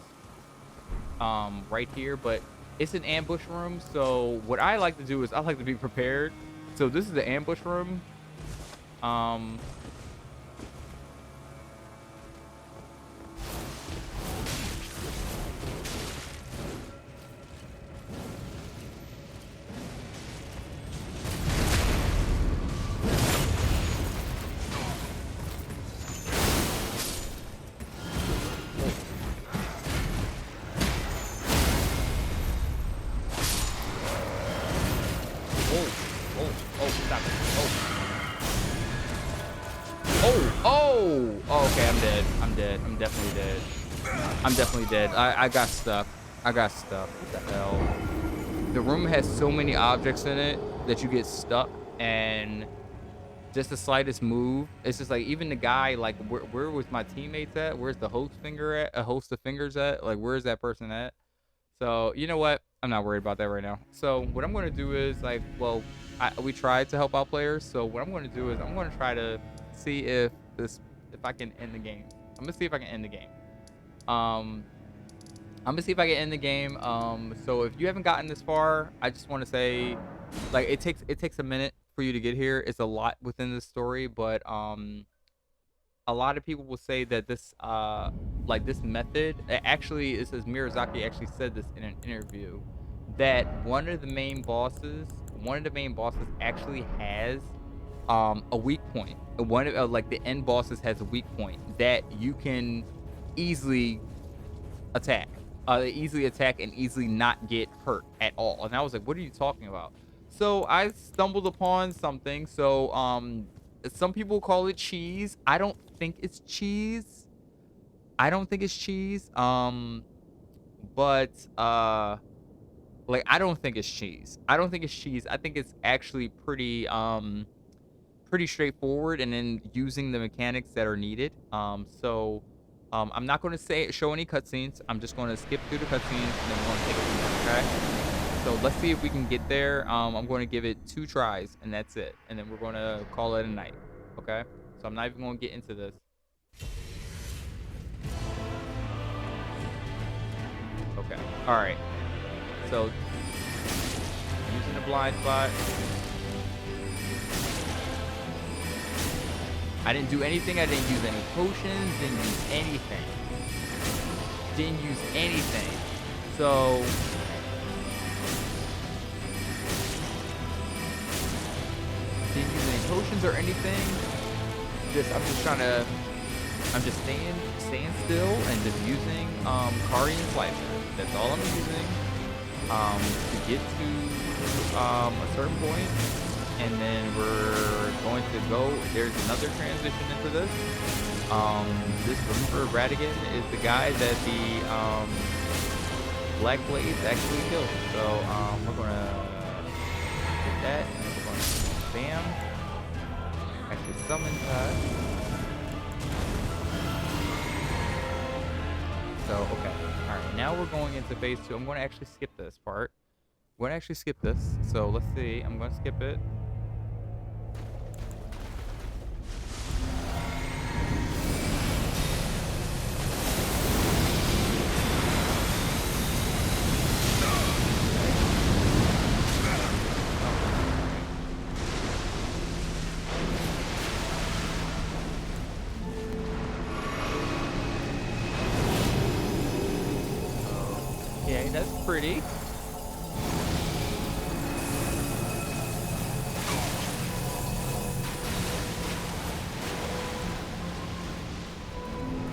Right here, but it's an ambush room. So what I like to do is I like to be prepared. So this is the ambush room. Oh, okay, I'm dead. I'm definitely dead. I got stuck. What the hell? The room has so many objects in it that you get stuck, and just the slightest move, it's just like, even the guy, like, where was my teammates at? Where's the host finger at? A host of fingers at? Like, where's that person at? So, you know what? I'm not worried about that right now. So, what I'm going to do is, like, well, we tried to help out players. So, what I'm going to do is I'm going to try to see if I can end the game. I'm going to see if I can end the game. So, if you haven't gotten this far, I just want to say, like, it takes a minute for you to get here. It's a lot within this story, but a lot of people will say that this like this method, actually, it says Miyazaki actually said this in an interview, that one of the main bosses actually has a weak point. One of like the end bosses has a weak point that you can easily attack. Easily attack and easily not get hurt at all. And I was like, what are you talking about? So I stumbled upon something. So some people call it cheese. I don't think it's cheese. But like, I don't think it's cheese. I think it's actually pretty straightforward, and then using the mechanics that are needed. I'm not going to show any cutscenes. I'm just going to skip through the cutscenes, and then we're going to take it from there, okay? So let's see if we can get there. I'm going to give it 2 tries, and that's it. And then we're going to call it a night. Okay? So I'm not even going to get into this. Okay. All right. So using the blind spot. I didn't do anything. I didn't use any potions. Didn't use anything. Didn't use anything. So didn't use any potions or anything. I'm just staying still and just using Cardian Talisman. That's all I'm using to get to a certain point, and then we're going to go. There's another transition into this. Remember Radigan is the guy that the Black Blades actually killed. So we're gonna get that, and then we're gonna bam. Actually summon So, okay. Alright, now we're going into phase 2. I'm going to actually skip this part. I'm going to actually skip this. So, let's see. I'm going to skip it. Okay, that's pretty.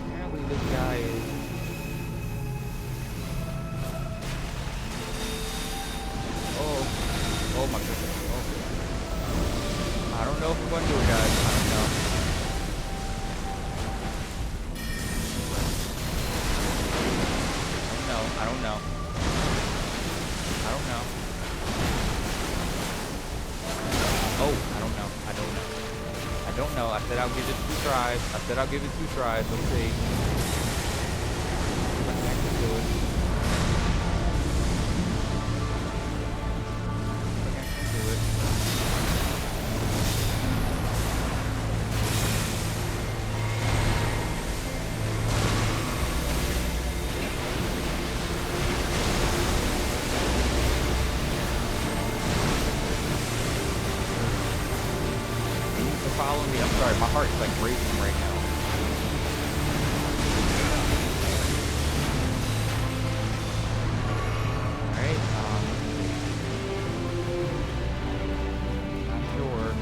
Apparently this guy is... Oh my goodness. Oh. I don't know if we're going to do it, guys. I don't know. I don't know. Oh, I don't know. I don't know. I said I'll give it 2 tries. Let's see. I can actually do it. Follow me. I'm sorry, my heart is like racing right now. Alright, not sure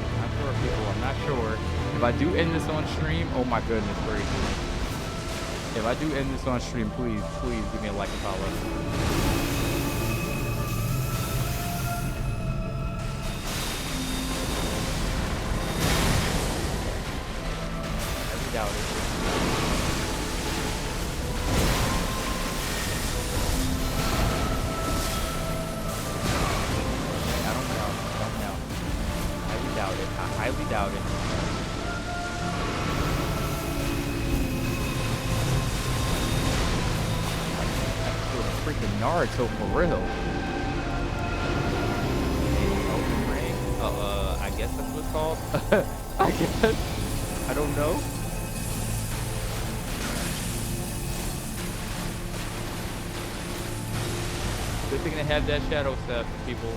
people, I'm not sure. If I do end this on stream, oh my goodness gracious. If I do end this on stream, please give me a like and follow. Doubt it. I don't know. I highly doubt it. That's freaking Naruto for real. Open ring. I guess that's what it's called. I guess. I don't know. Good thing to have that shadow step, people.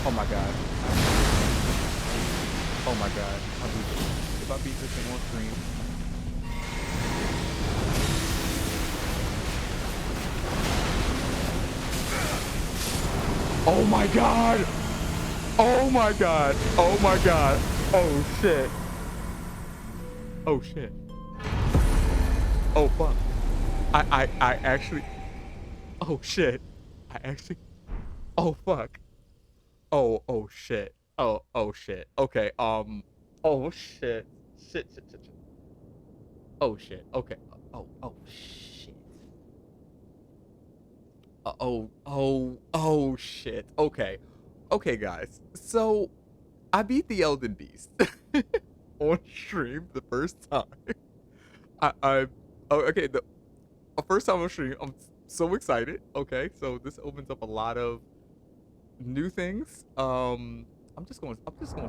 Oh my god. Oh my god. If I beat this thing on stream. Oh my god! Oh my god! Oh my god! Oh shit! Oh shit! Oh fuck! I actually... Oh shit! I actually... Oh fuck! Oh shit! Oh shit! Okay, oh shit! Shit! Oh shit! Okay. Oh shit! Oh shit. Okay. Okay, guys. So I beat the Elden Beast on stream the first time. I oh, okay, the first time on stream. I'm so excited. Okay, so this opens up a lot of new things. I'm just gonna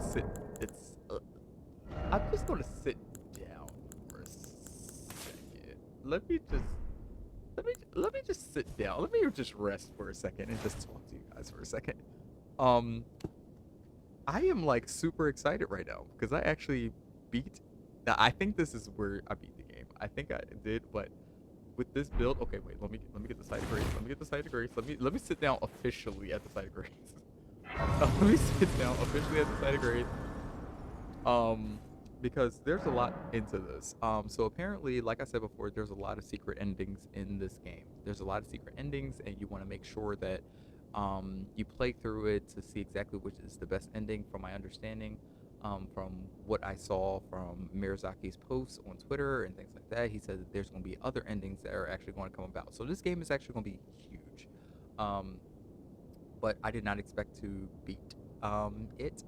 sit. It's I'm just gonna sit down for a second. Let me just sit down. Let me just rest for a second and just talk to you guys for a second. Um, I am like super excited right now because I actually beat. Now, I think this is where I beat the game. I think I did, but with this build, okay, wait. Let me get the site of grace. Let me get the site of grace. Let me sit down officially at the site of grace. Let me sit down officially at the site of grace. Um, because there's a lot into this. So apparently, like I said before, there's a lot of secret endings in this game. There's a lot of secret endings, and you want to make sure that you play through it to see exactly which is the best ending. From my understanding, from what I saw from Mirazaki's posts on Twitter and things like that, he said that there's going to be other endings that are actually going to come about. So this game is actually going to be huge. Um, but I did not expect to beat it.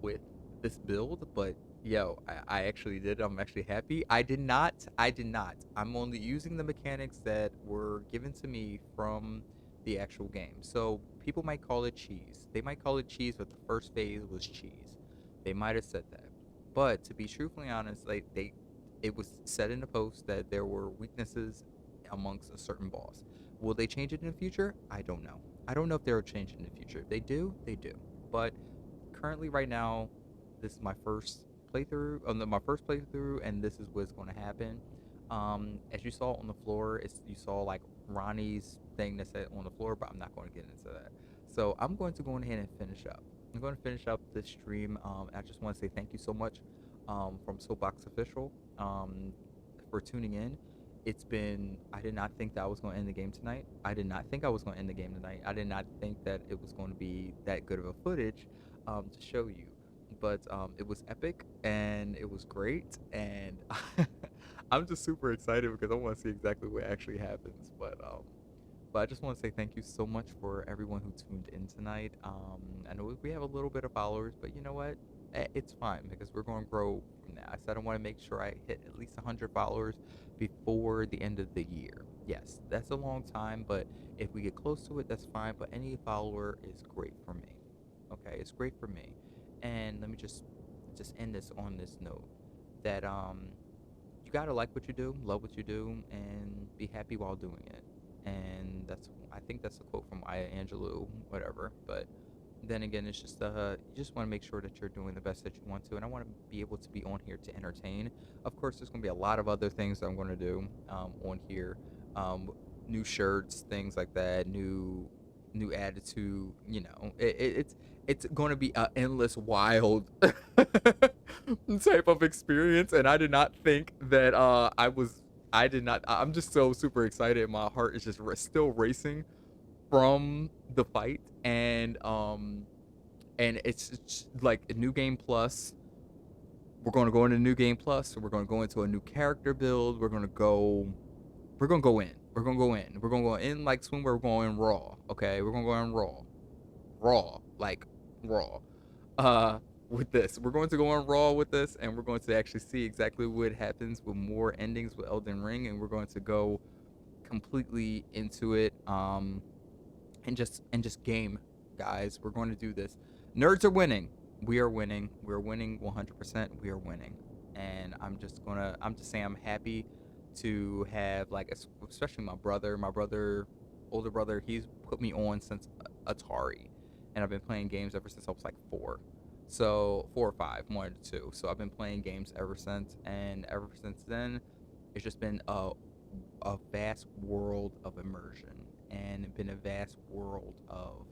With this build, but yo, I actually did. I'm actually happy. I did not. I'm only using the mechanics that were given to me from the actual game. So people might call it cheese. They might call it cheese, but the first phase was cheese. They might have said that. But to be truthfully honest, like it was said in the post that there were weaknesses amongst a certain boss. Will they change it in the future? I don't know. I don't know if they'll change it in the future. If they do, they do. But currently right now, this is my first playthrough, my first playthrough, and this is what's going to happen. As you saw on the floor, you saw like Ronnie's thing that said on the floor, but I'm not going to get into that. So I'm going to go ahead and finish up. I'm going to finish up this stream. I just want to say thank you so much from Soapbox Official for tuning in. I did not think that I was going to end the game tonight. I did not think I was going to end the game tonight. I did not think that it was going to be that good of a footage to show you. But it was epic and it was great. And I'm just super excited because I want to see exactly what actually happens. But I just want to say thank you so much for everyone who tuned in tonight. I know we have a little bit of followers, but you know what? It's fine because we're going to grow from that. I said I want to make sure I hit at least 100 followers before the end of the year. Yes, that's a long time, but if we get close to it, that's fine. But any follower is great for me. Okay, it's great for me. And let me just end this on this note that you gotta like what you do, love what you do, and be happy while doing it. And I think that's a quote from Maya Angelou, whatever. But then again, it's just you just want to make sure that you're doing the best that you want to, and I want to be able to be on here to entertain. Of course, there's gonna be a lot of other things that I'm gonna do on here, new shirts, things like that, new attitude. It's going to be an endless wild type of experience, and I did not think that I did not. I'm just so super excited. My heart is just still racing from the fight, and it's like a new game plus. We're going to go into new game plus. So we're going to go into a new character build. We're going to go. We're going to go in. We're going to go in. We're going to go in like swim. We're going raw. Okay, we're going to go in raw, like raw. Uh, with this, we're going to go on raw with this, and we're going to actually see exactly what happens with more endings with Elden Ring, and we're going to go completely into it. And just game, guys. We're going to do this. Nerds are winning. We are winning. We're winning 100%. We are winning. And I'm just saying I'm happy to have like especially my older brother. He's put me on since Atari, and I've been playing games ever since I was like 4. So 4 or 5, 1 or 2. So I've been playing games ever since, and ever since then, it's just been a vast world of immersion and been a vast world of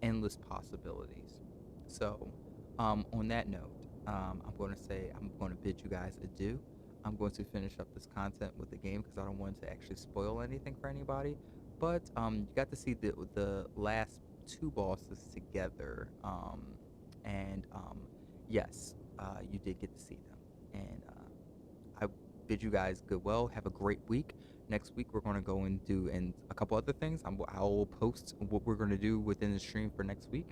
endless possibilities. So, on that note, I'm going to bid you guys adieu. I'm going to finish up this content with the game because I don't want to actually spoil anything for anybody. But you got to see the last 2 bosses together, and yes, you did get to see them. And I bid you guys goodwill. Have a great week. Next week we're going to go and do and a couple other things. I'll post what we're going to do within the stream for next week,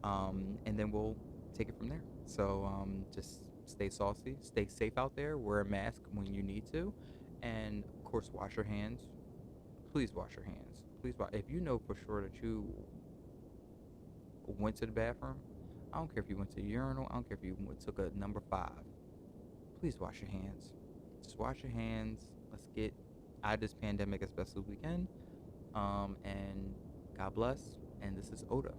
and then we'll take it from there. So just stay saucy, stay safe out there, wear a mask when you need to, and of course wash your hands. Please wash your hands. Please wash. If you know for sure that you went to the bathroom, I don't care if you went to the urinal. I don't care if you took a number 5. Please wash your hands. Just wash your hands. Let's get out of this pandemic as best as we can. And God bless. And this is Oda.